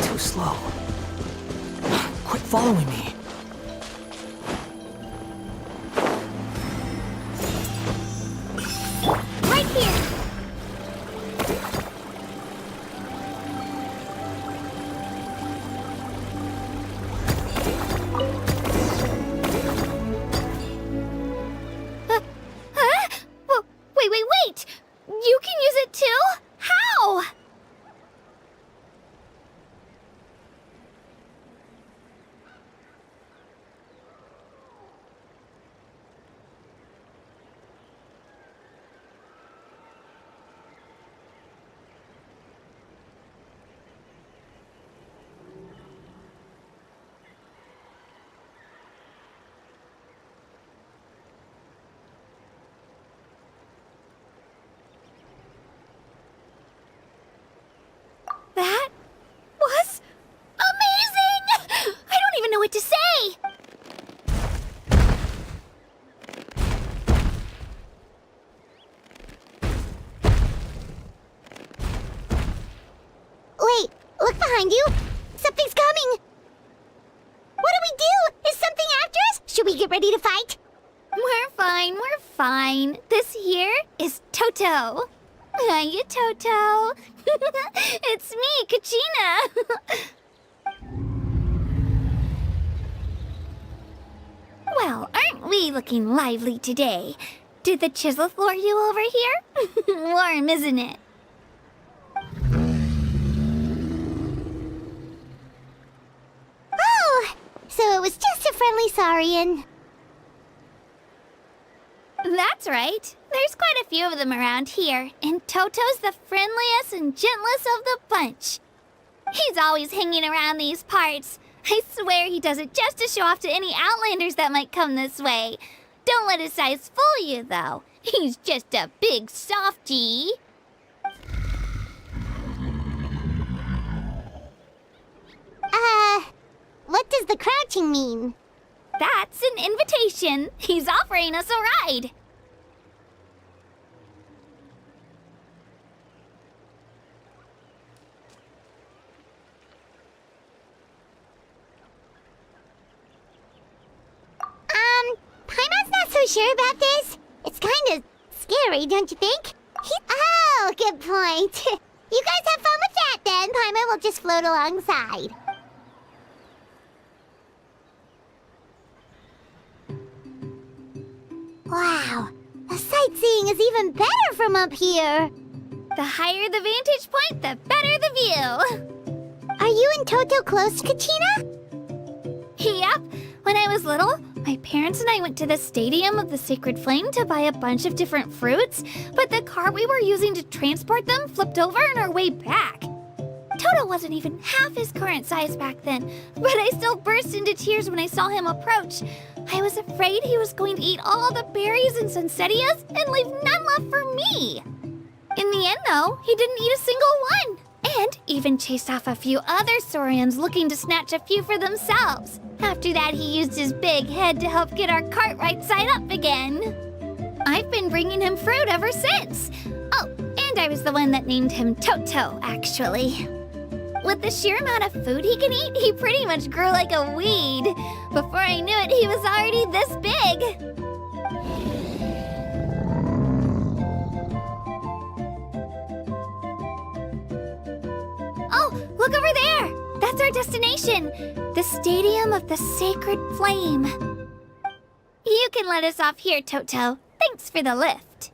Too slow. Quit following me. Right here! Wait! You can use it too? How? That was amazing! I don't even know what to say! Wait, look behind you. Something's coming. What do we do? Is something after us? Should we get ready to fight? We're fine. This here is Toto. Hiya, Toto. It's me, Kachina. Well, aren't we looking lively today? Did the chisel floor you over here? Warm, isn't it? Oh, so it was just a friendly saurian. That's right. There's quite a few of them around here, and Toto's the friendliest and gentlest of the bunch. He's always hanging around these parts. I swear he does it just to show off to any Outlanders that might come this way. Don't let his size fool you, though. He's just a big softie. What does the crouching mean? That's an invitation. He's offering us a ride. Paimon's not so sure about this. It's kinda scary, don't you think? Oh, good point. You guys have fun with that then. Paimon will just float alongside. Wow, the sightseeing is even better from up here. The higher the vantage point, the better the view. Are you and Toto close, Kachina? Yep. When I was little, my parents and I went to the Stadium of the Sacred Flame to buy a bunch of different fruits, but the car we were using to transport them flipped over on our way back. Toto wasn't even half his current size back then, but I still burst into tears when I saw him approach. I was afraid he was going to eat all the berries and sunsettias and leave none left for me. In the end, though, he didn't eat a single one, and even chased off a few other Saurians looking to snatch a few for themselves. After that, he used his big head to help get our cart right side up again. I've been bringing him fruit ever since. Oh, and I was the one that named him Toto, actually. With the sheer amount of food he can eat, he pretty much grew like a weed. Before I knew it, he was already this big. Oh, look over there! That's our destination! The Stadium of the Sacred Flame. You can let us off here, Toto. Thanks for the lift.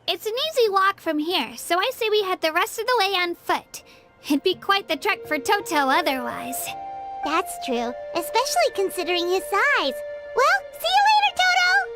It's an easy walk from here, so I say we head the rest of the way on foot. It'd be quite the trek for Toto otherwise. That's true, especially considering his size. Well, see you later, Toto!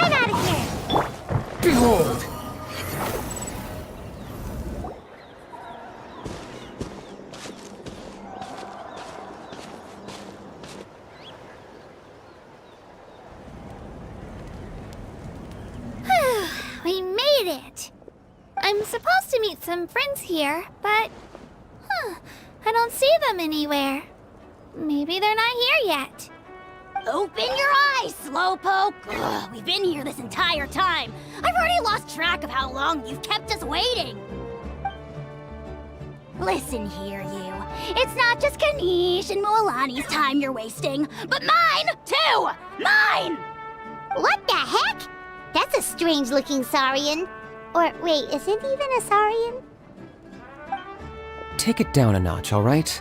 I'm out of here. Behold! We made it! I'm supposed to meet some friends here, but... I don't see them anywhere. Maybe they're not here yet. Open your eyes, Slowpoke! Ugh, we've been here this entire time. I've already lost track of how long you've kept us waiting. Listen here, you. It's not just Kanish and Maulani's time you're wasting, but mine, too! Mine! What the heck? That's a strange-looking Saurian. Or wait, is it even a Saurian? Take it down a notch, alright?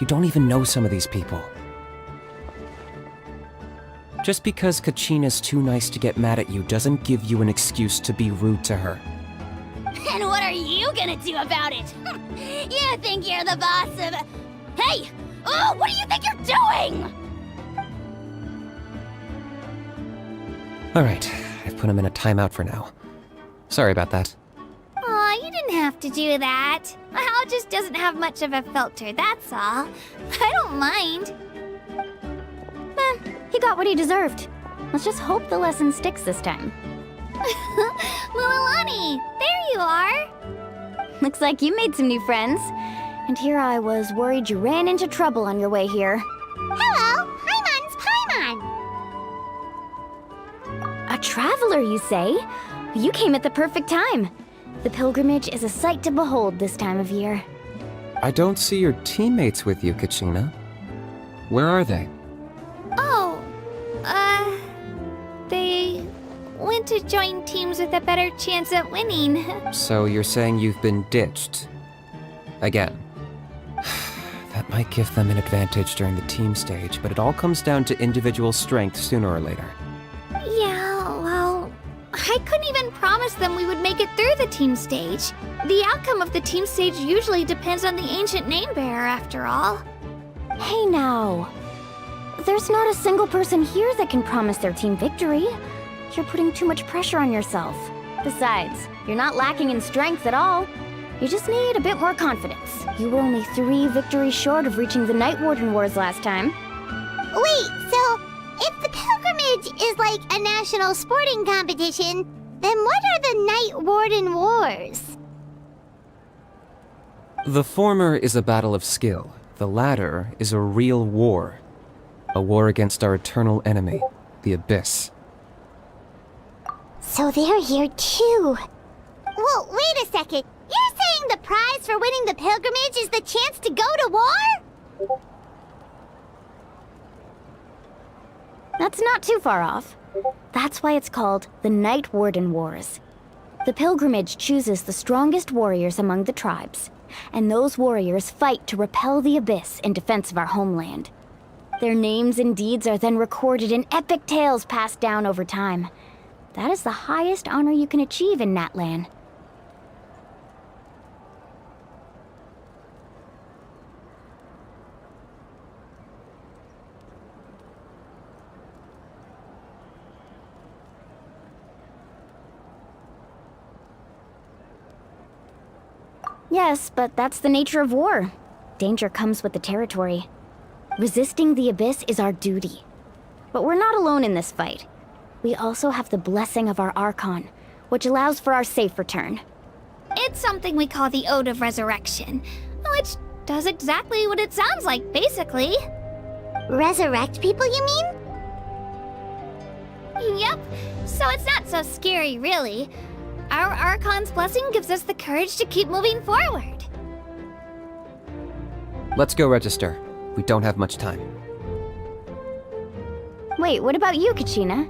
You don't even know some of these people. Just because Kachina's too nice to get mad at you doesn't give you an excuse to be rude to her. And what are you gonna do about it? You think you're the boss of... Hey! Oh, what do you think you're doing? Alright, I've put him in a timeout for now. Sorry about that. Aw, you didn't have to do that. Hal just doesn't have much of a filter, that's all. I don't mind. He got what he deserved. Let's just hope the lesson sticks this time. Maulani, there you are. Looks like you made some new friends. And here I was worried you ran into trouble on your way here. Hello, Paimon's Paimon. A traveler, you say? You came at the perfect time. The pilgrimage is a sight to behold this time of year. I don't see your teammates with you, Kachina. Where are they? Oh, they went to join teams with a better chance at winning. So you're saying you've been ditched? Again. That might give them an advantage during the team stage, but it all comes down to individual strength sooner or later. Yeah, well, I couldn't even promise them we would make it through the team stage. The outcome of the team stage usually depends on the ancient name bearer, after all. Hey now. There's not a single person here that can promise their team victory. You're putting too much pressure on yourself. Besides, you're not lacking in strength at all. You just need a bit more confidence. You were only 3 victories short of reaching the Night Warden Wars last time. Wait, so if the pilgrimage is like a national sporting competition, then what are the Night Warden Wars? The former is a battle of skill. The latter is a real war. A war against our eternal enemy, the Abyss. So they're here too. Well, wait a second. You're saying the prize for winning the pilgrimage is the chance to go to war? That's not too far off. That's why it's called the Night Warden Wars. The pilgrimage chooses the strongest warriors among the tribes, and those warriors fight to repel the Abyss in defense of our homeland. Their names and deeds are then recorded in epic tales passed down over time. That is the highest honor you can achieve in Natlan. Yes, but that's the nature of war. Danger comes with the territory. Resisting the Abyss is our duty. But we're not alone in this fight. We also have the blessing of our Archon, which allows for our safe return. It's something we call the Ode of Resurrection, which does exactly what it sounds like, basically. Resurrect people, you mean? Yep, so it's not so scary, really. Our Archon's blessing gives us the courage to keep moving forward. Let's go register. We don't have much time. Wait, what about you, Kachina?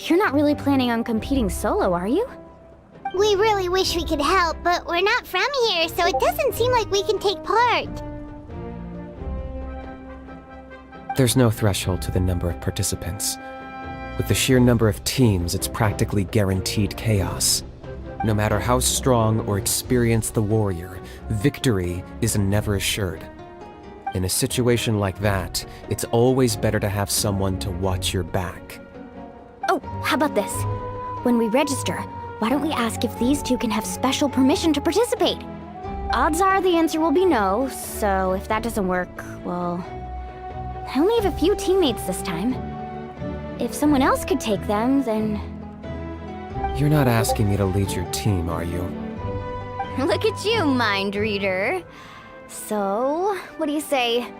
You're not really planning on competing solo, are you? We really wish we could help, but we're not from here, so it doesn't seem like we can take part. There's no threshold to the number of participants. With the sheer number of teams, it's practically guaranteed chaos. No matter how strong or experienced the warrior, victory is never assured. In a situation like that, it's always better to have someone to watch your back. Oh, how about this? When we register, why don't we ask if these two can have special permission to participate? Odds are the answer will be no, so if that doesn't work, well... I only have a few teammates this time. If someone else could take them, then... You're not asking me to lead your team, are you? Look at you, mind reader. So, what do you say?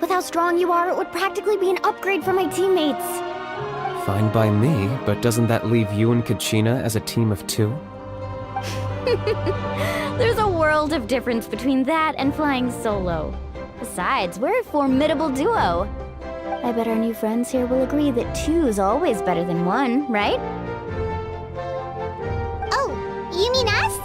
With how strong you are, it would practically be an upgrade for my teammates. Fine by me, but doesn't that leave you and Kachina as a team of 2? There's a world of difference between that and flying solo. Besides, we're a formidable duo. I bet our new friends here will agree that 2's always better than 1, right? Oh, you mean us?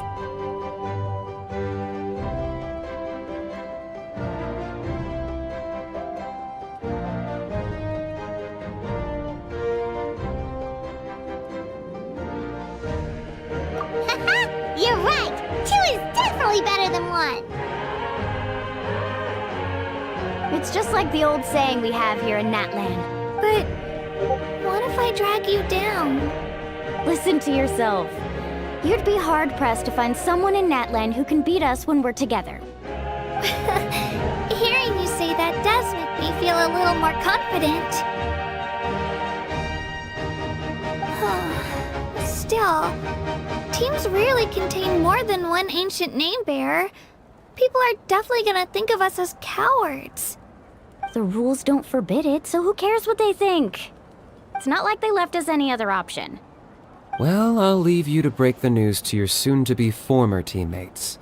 Haha! You're right! 2 is definitely better than 1! It's just like the old saying we have here in Natland. But what if I drag you down? Listen to yourself. You'd be hard-pressed to find someone in Natland who can beat us when we're together. Hearing you say that does make me feel a little more confident. Still, teams rarely contain more than one ancient name bearer. People are definitely gonna think of us as cowards. The rules don't forbid it, so who cares what they think? It's not like they left us any other option. Well, I'll leave you to break the news to your soon-to-be former teammates.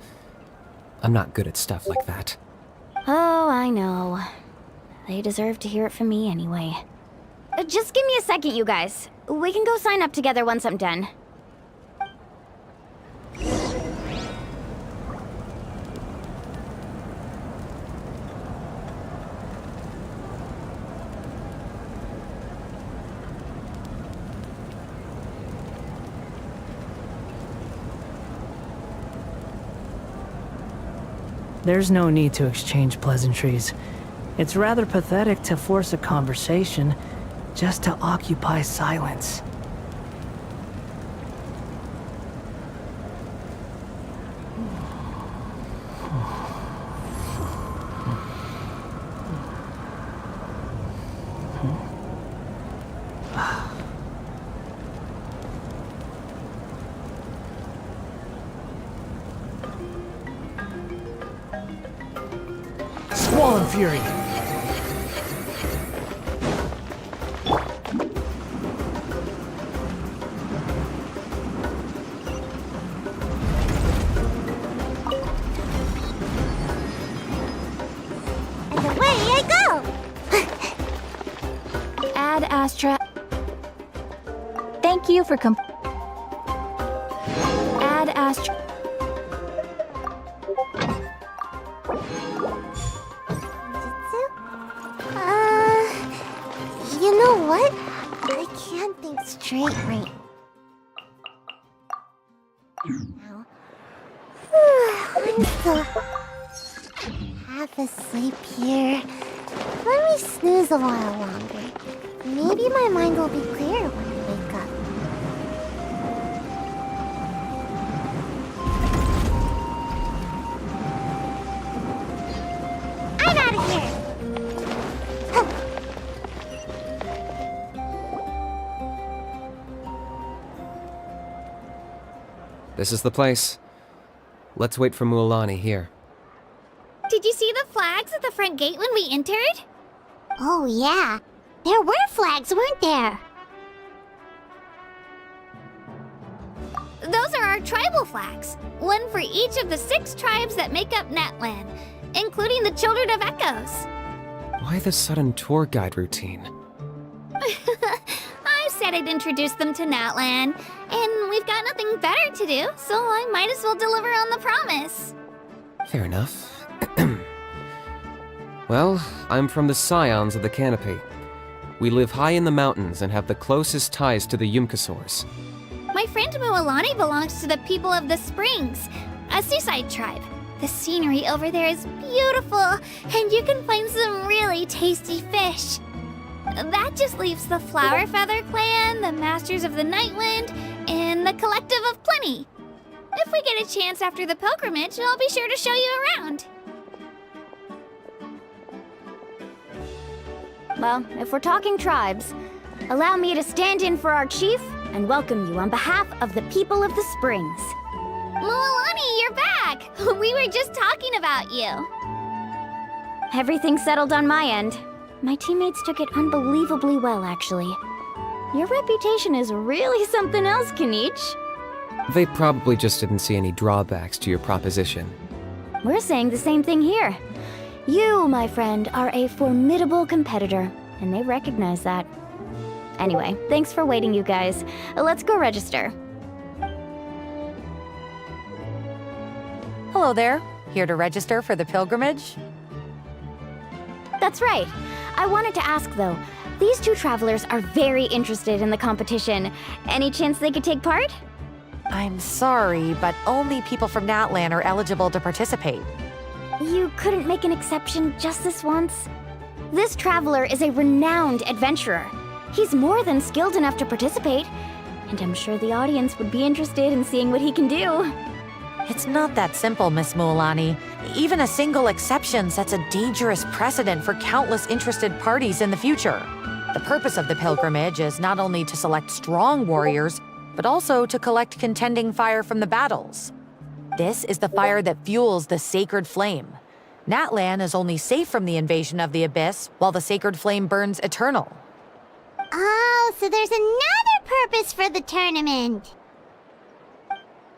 I'm not good at stuff like that. Oh, I know. They deserve to hear it from me anyway. Just give me a second, you guys. We can go sign up together once I'm done. There's no need to exchange pleasantries. It's rather pathetic to force a conversation just to occupy silence. Squall and Fury! And away I go! Ad Astra. Thank you for Ad Astra. You know what? I can't think straight right now. I'm still half asleep here. Let me snooze a while longer. Maybe my mind will be clear when I wake up. I'm out of here! This is the place. Let's wait for Maulani here. Did you see the flags at the front gate when we entered? Oh yeah, there were flags, weren't there? Those are our tribal flags. One for each of the 6 tribes that make up Natlan, including the Children of Echoes. Why the sudden tour guide routine? I said I'd introduce them to Natlan, and we've got nothing better to do, so I might as well deliver on the promise. Fair enough. Well, I'm from the Scions of the Canopy. We live high in the mountains and have the closest ties to the Yumkasaurs. My friend Maulani belongs to the people of the Springs, a seaside tribe. The scenery over there is beautiful, and you can find some really tasty fish. That just leaves the Flower Feather Clan, the Masters of the Nightwind, and the Collective of Plenty. If we get a chance after the pilgrimage, I'll be sure to show you around. Well, if we're talking tribes, allow me to stand in for our chief and welcome you on behalf of the people of the Springs. Maulani, you're back! We were just talking about you. Everything's settled on my end. My teammates took it unbelievably well, actually. Your reputation is really something else, Kanich. They probably just didn't see any drawbacks to your proposition. We're saying the same thing here. You, my friend, are a formidable competitor, and they recognize that. Anyway, thanks for waiting, you guys. Let's go register. Hello there. Here to register for the pilgrimage? That's right. I wanted to ask, though. These 2 travelers are very interested in the competition. Any chance they could take part? I'm sorry, but only people from Natlan are eligible to participate. You couldn't make an exception just this once? This traveler is a renowned adventurer. He's more than skilled enough to participate, and I'm sure the audience would be interested in seeing what he can do. It's not that simple, Miss Maulani. Even a single exception sets a dangerous precedent for countless interested parties in the future. The purpose of the pilgrimage is not only to select strong warriors, but also to collect contending fire from the battles. This is the fire that fuels the sacred flame. Natlan is only safe from the invasion of the Abyss, while the sacred flame burns eternal. Oh, so there's another purpose for the tournament.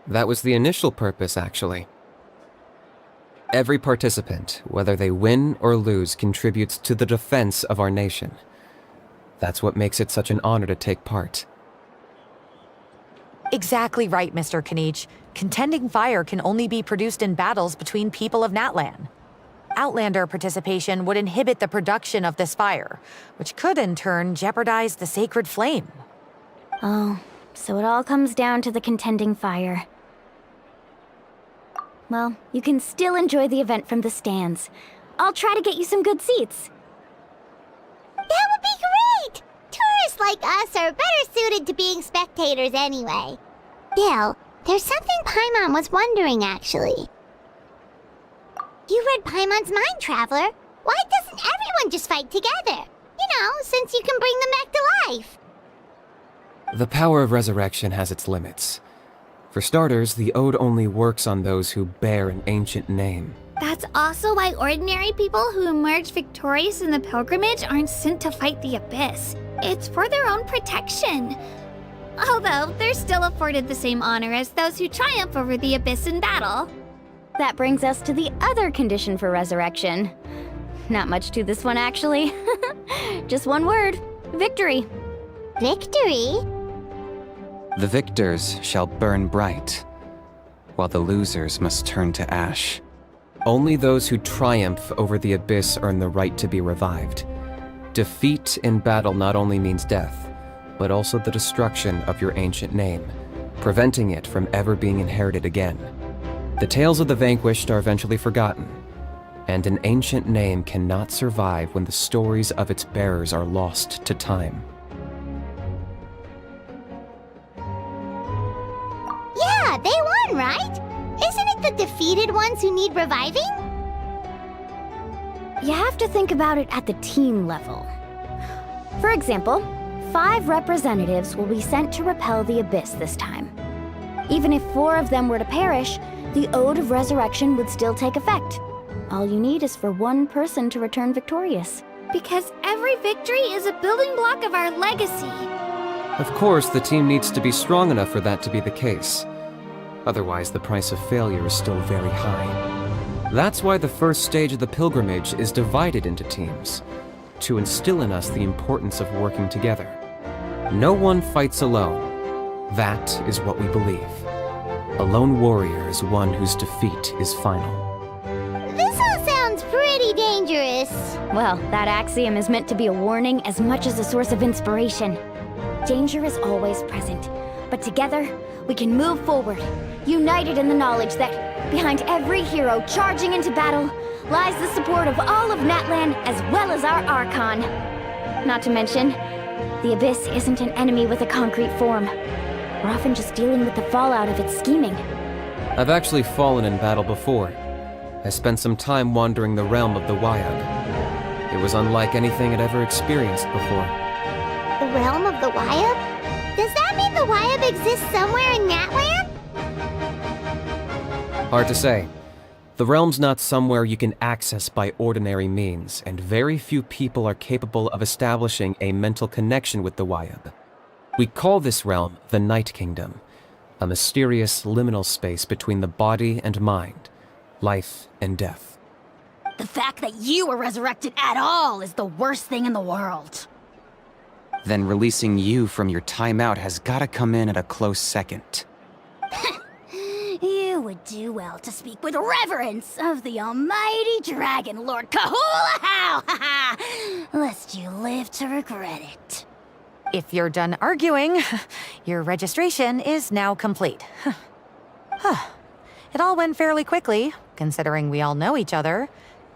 That was the initial purpose, actually. Every participant, whether they win or lose, contributes to the defense of our nation. That's what makes it such an honor to take part. Exactly right, Mr. Kanich. Contending fire can only be produced in battles between people of Natlan. Outlander participation would inhibit the production of this fire, which could in turn jeopardize the sacred flame. Oh, so it all comes down to the contending fire. Well, you can still enjoy the event from the stands. I'll try to get you some good seats. That would be great! Tourists like us are better suited to being spectators anyway. Bill, there's something Paimon was wondering, actually. You read Paimon's mind, Traveler. Why doesn't everyone just fight together? You know, since you can bring them back to life. The power of resurrection has its limits. For starters, the ode only works on those who bear an ancient name. That's also why ordinary people who emerge victorious in the pilgrimage aren't sent to fight the Abyss. It's for their own protection. Although, they're still afforded the same honor as those who triumph over the Abyss in battle. That brings us to the other condition for resurrection. Not much to this one, actually. Just one word: victory. Victory? The victors shall burn bright, while the losers must turn to ash. Only those who triumph over the Abyss earn the right to be revived. Defeat in battle not only means death, but also the destruction of your ancient name, preventing it from ever being inherited again. The tales of the vanquished are eventually forgotten, and an ancient name cannot survive when the stories of its bearers are lost to time. Yeah, they won, right? Isn't it the defeated ones who need reviving? You have to think about it at the team level. For example, 5 representatives will be sent to repel the Abyss this time. Even if 4 of them were to perish, the Ode of Resurrection would still take effect. All you need is for 1 person to return victorious. Because every victory is a building block of our legacy. Of course, the team needs to be strong enough for that to be the case. Otherwise, the price of failure is still very high. That's why the first stage of the pilgrimage is divided into teams, to instill in us the importance of working together. No one fights alone. That is what we believe. A lone warrior is one whose defeat is final. This all sounds pretty dangerous. Well, that axiom is meant to be a warning as much as a source of inspiration. Danger is always present, but together, we can move forward, united in the knowledge that behind every hero charging into battle lies the support of all of Natlan as well as our Archon. Not to mention, the Abyss isn't an enemy with a concrete form. We're often just dealing with the fallout of its scheming. I've actually fallen in battle before. I spent some time wandering the realm of the WUWA. It was unlike anything I'd ever experienced before. The realm of the WUWA? Does that mean the WUWA exists somewhere in Natlan? Hard to say. The realm's not somewhere you can access by ordinary means, and very few people are capable of establishing a mental connection with the WUWA. We call this realm the Night Kingdom, a mysterious liminal space between the body and mind, life and death. The fact that you were resurrected at all is the worst thing in the world. Then releasing you from your timeout has gotta come in at a close second. You would do well to speak with reverence of the almighty Dragon Lord Kahula, lest you live to regret it. If you're done arguing, your registration is now complete. It all went fairly quickly, considering we all know each other.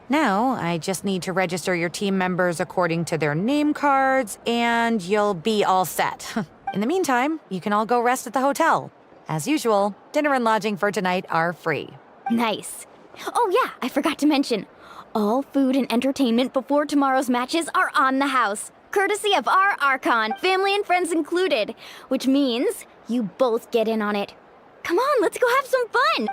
Now, I just need to register your team members according to their name cards, and you'll be all set. In the meantime, you can all go rest at the hotel. As usual, dinner and lodging for tonight are free. Nice. Oh yeah, I forgot to mention. All food and entertainment before tomorrow's matches are on the house, courtesy of our Archon, family and friends included, which means you both get in on it. Come on, let's go have some fun!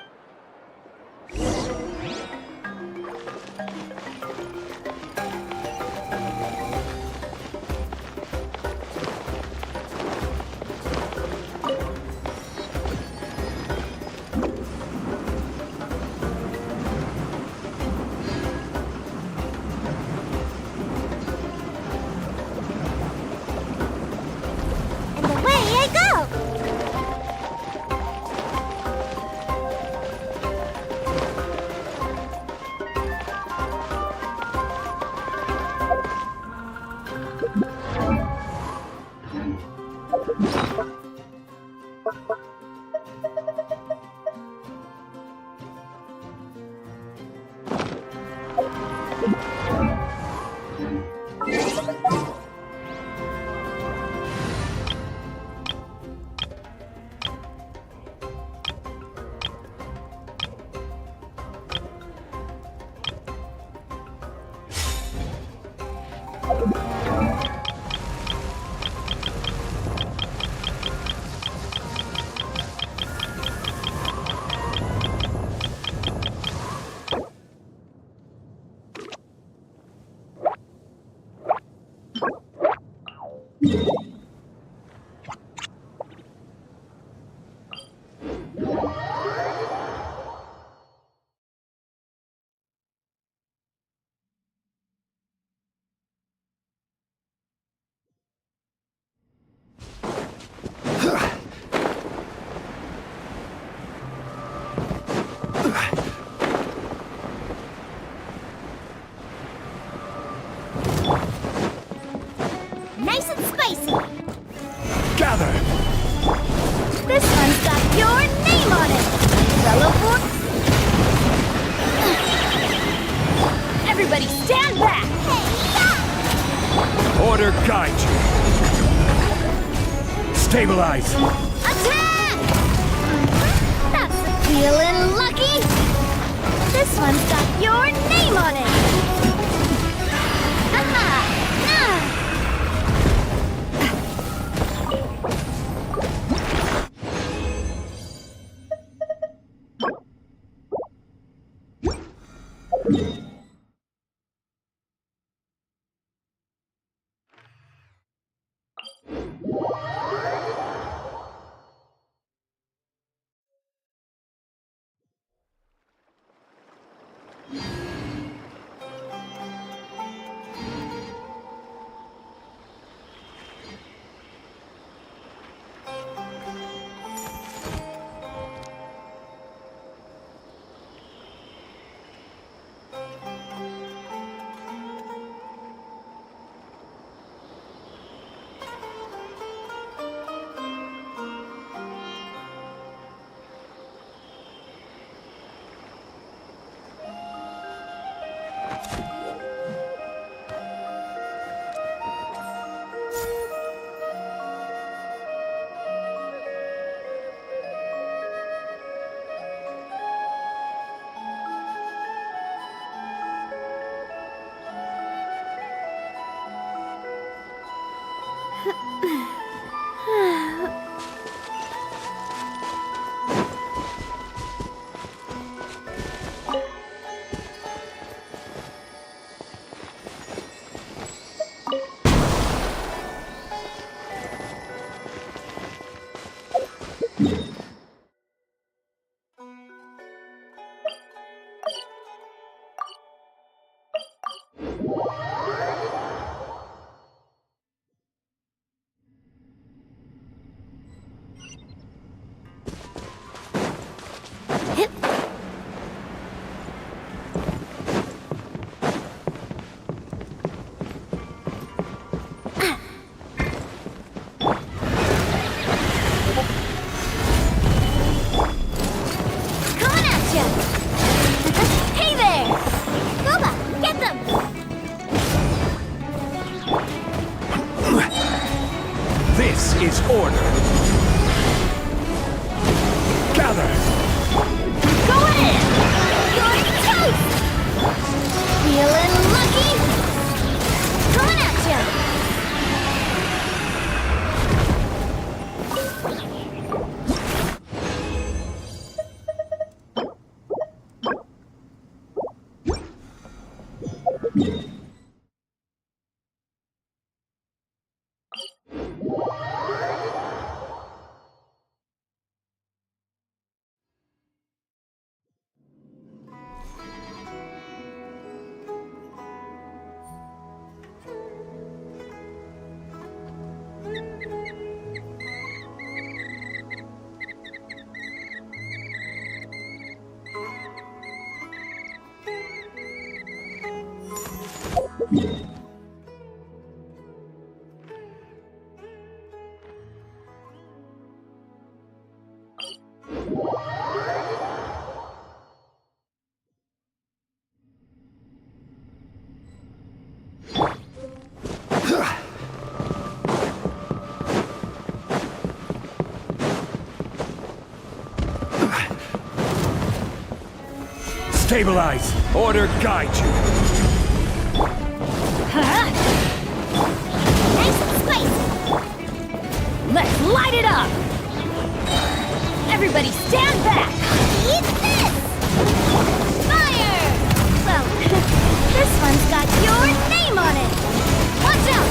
Nice and spicy. Gather! This one's got your name on it. Fellow boy. Everybody stand back. Order guide you. Stabilize. Attack! That's feeling lucky. This one's got your name on it. This is order. Gather. Go in! You're toast! Feeling lucky? Coming at ya! Stabilize! Order guide you! Nice and spicy! Let's light it up! Everybody stand back! Eat this! Fire! Well, this one's got your name on it! Watch out!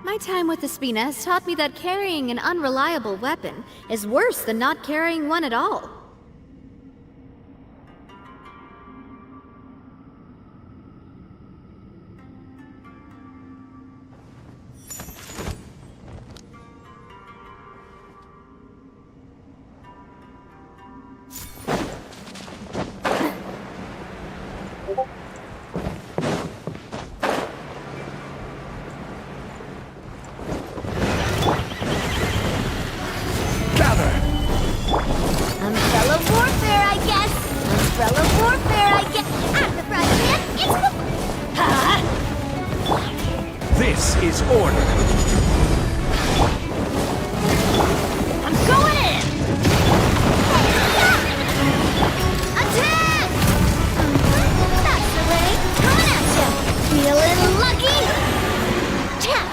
My time with Espina has taught me that carrying an unreliable weapon is worse than not carrying one at all. is order. I'm going in! Attack! That's the way. Coming at you. Feeling lucky? Tap!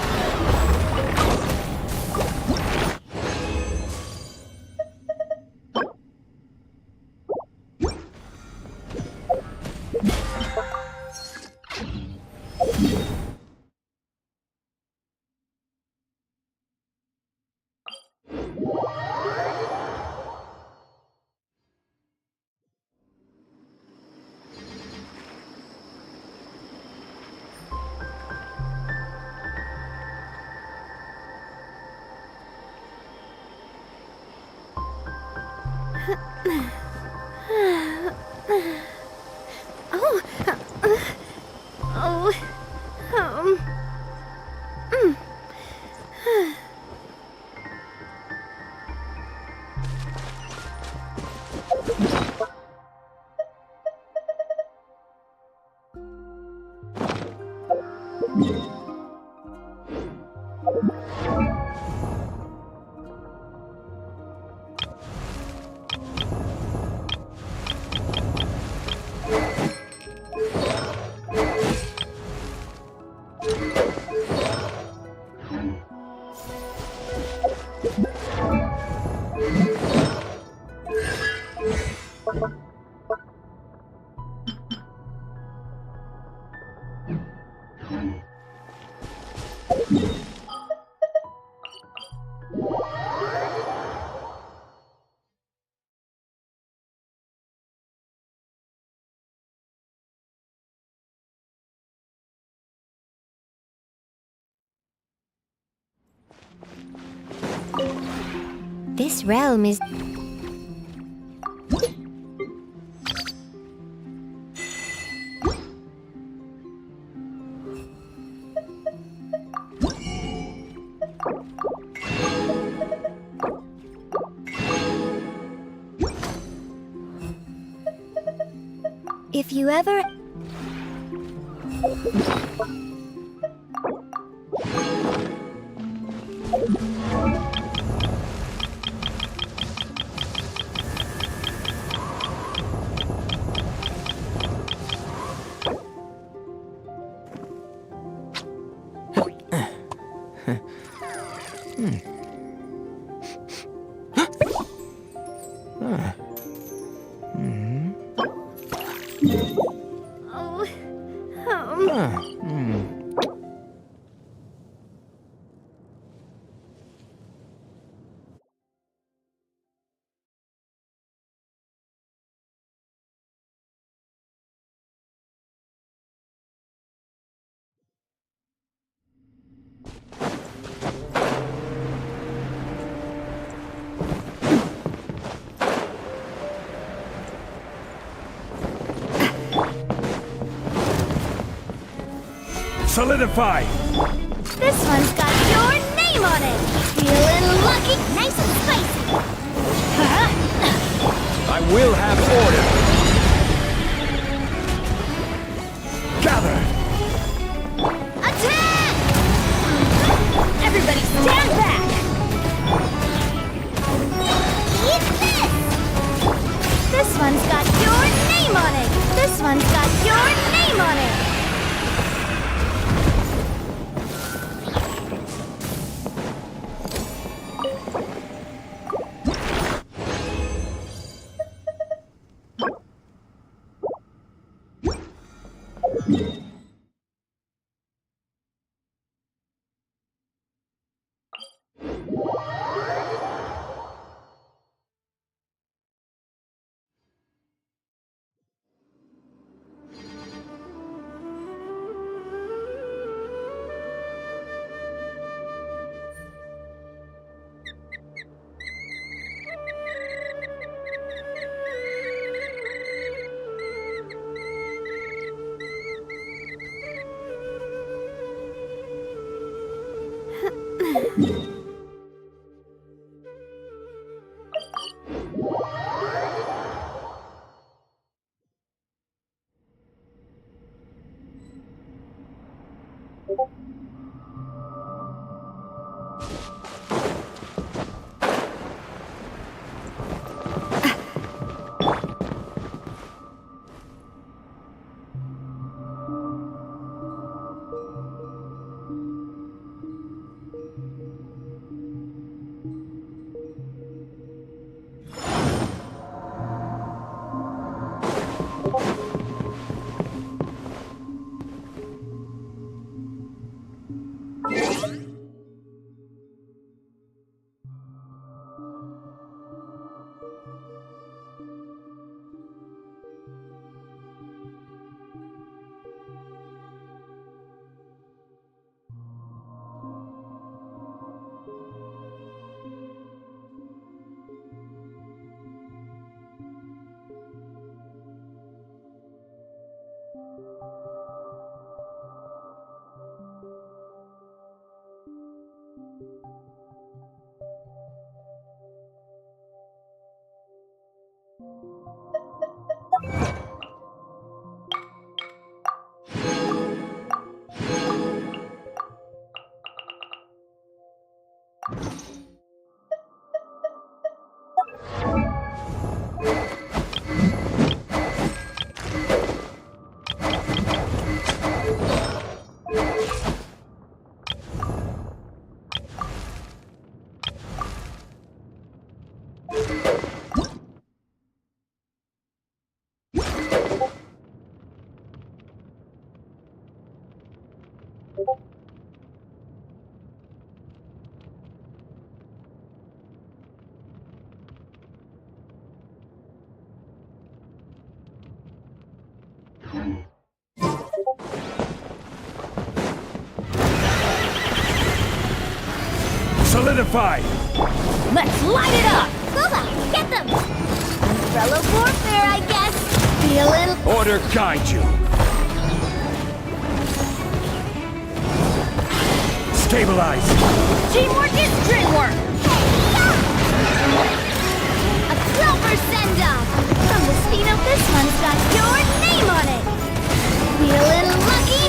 This realm is... If you ever... Solidify! This one's got your name on it! Feeling lucky? Nice and spicy! I will have order! Gather! Attack! Everybody stand back! Eat this! This one's got your name on it! This one's got your name on it! Solidify! Let's light it up! Booba, get them! Umbrella warfare, I guess. Be a little... Order guide you! Stabilize! Teamwork is dreamwork! A proper send-off! From the Spino, this one's got your name on it! Be a little lucky?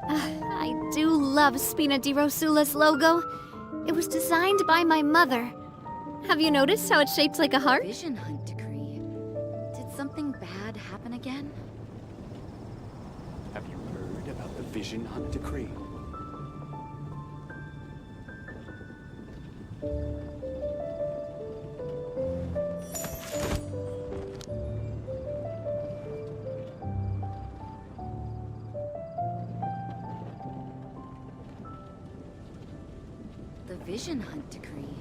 I do love Spina di Rosula's logo. It was designed by my mother. Have you noticed how it's shaped like a heart? Vision Hunt Decree. Did something bad happen again? Have you heard about the Vision Hunt Decree? The Vision Hunt Decree.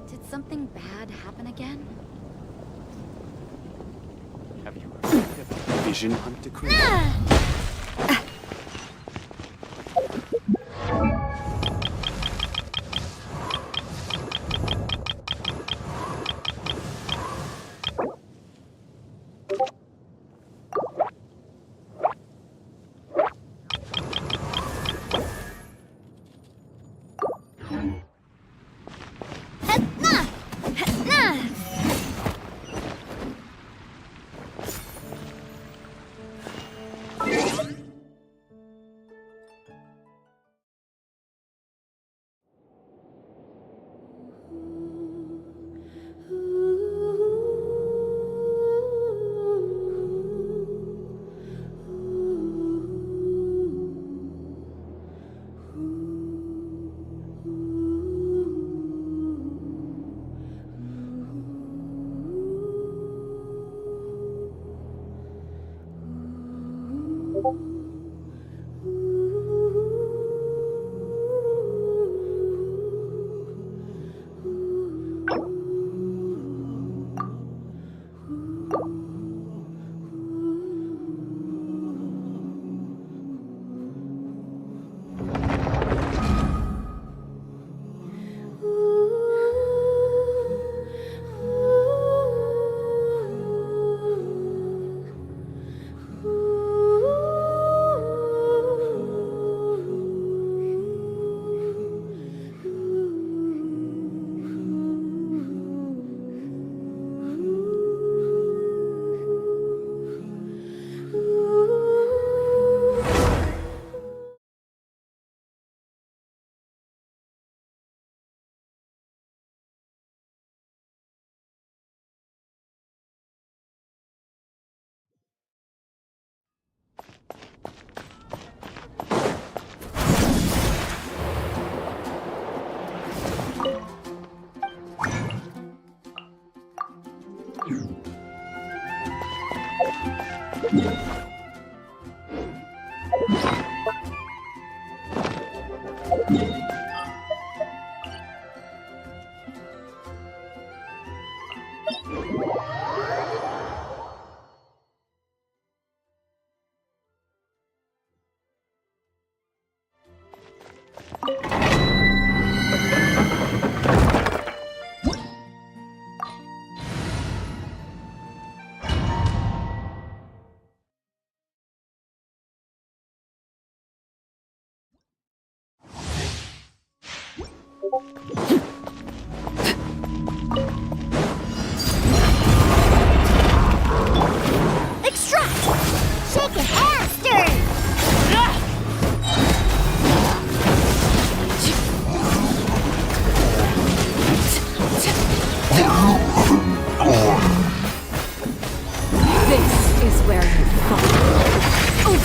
Did something bad happen again? Have you heard about the Vision Hunt Decree?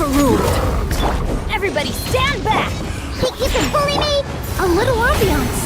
approved! Everybody stand back! Think you can bully me? A little ambiance!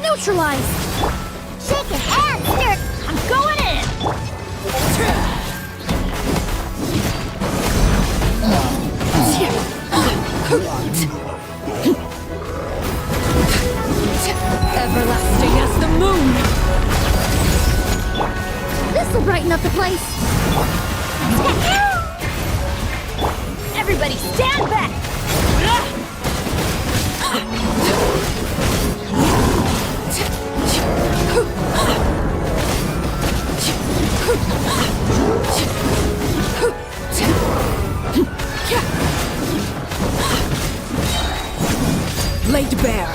Neutralized! Shake it and stir. I'm going in! Everlasting as the moon! This'll brighten up the place! Everybody stand back! Laid bare!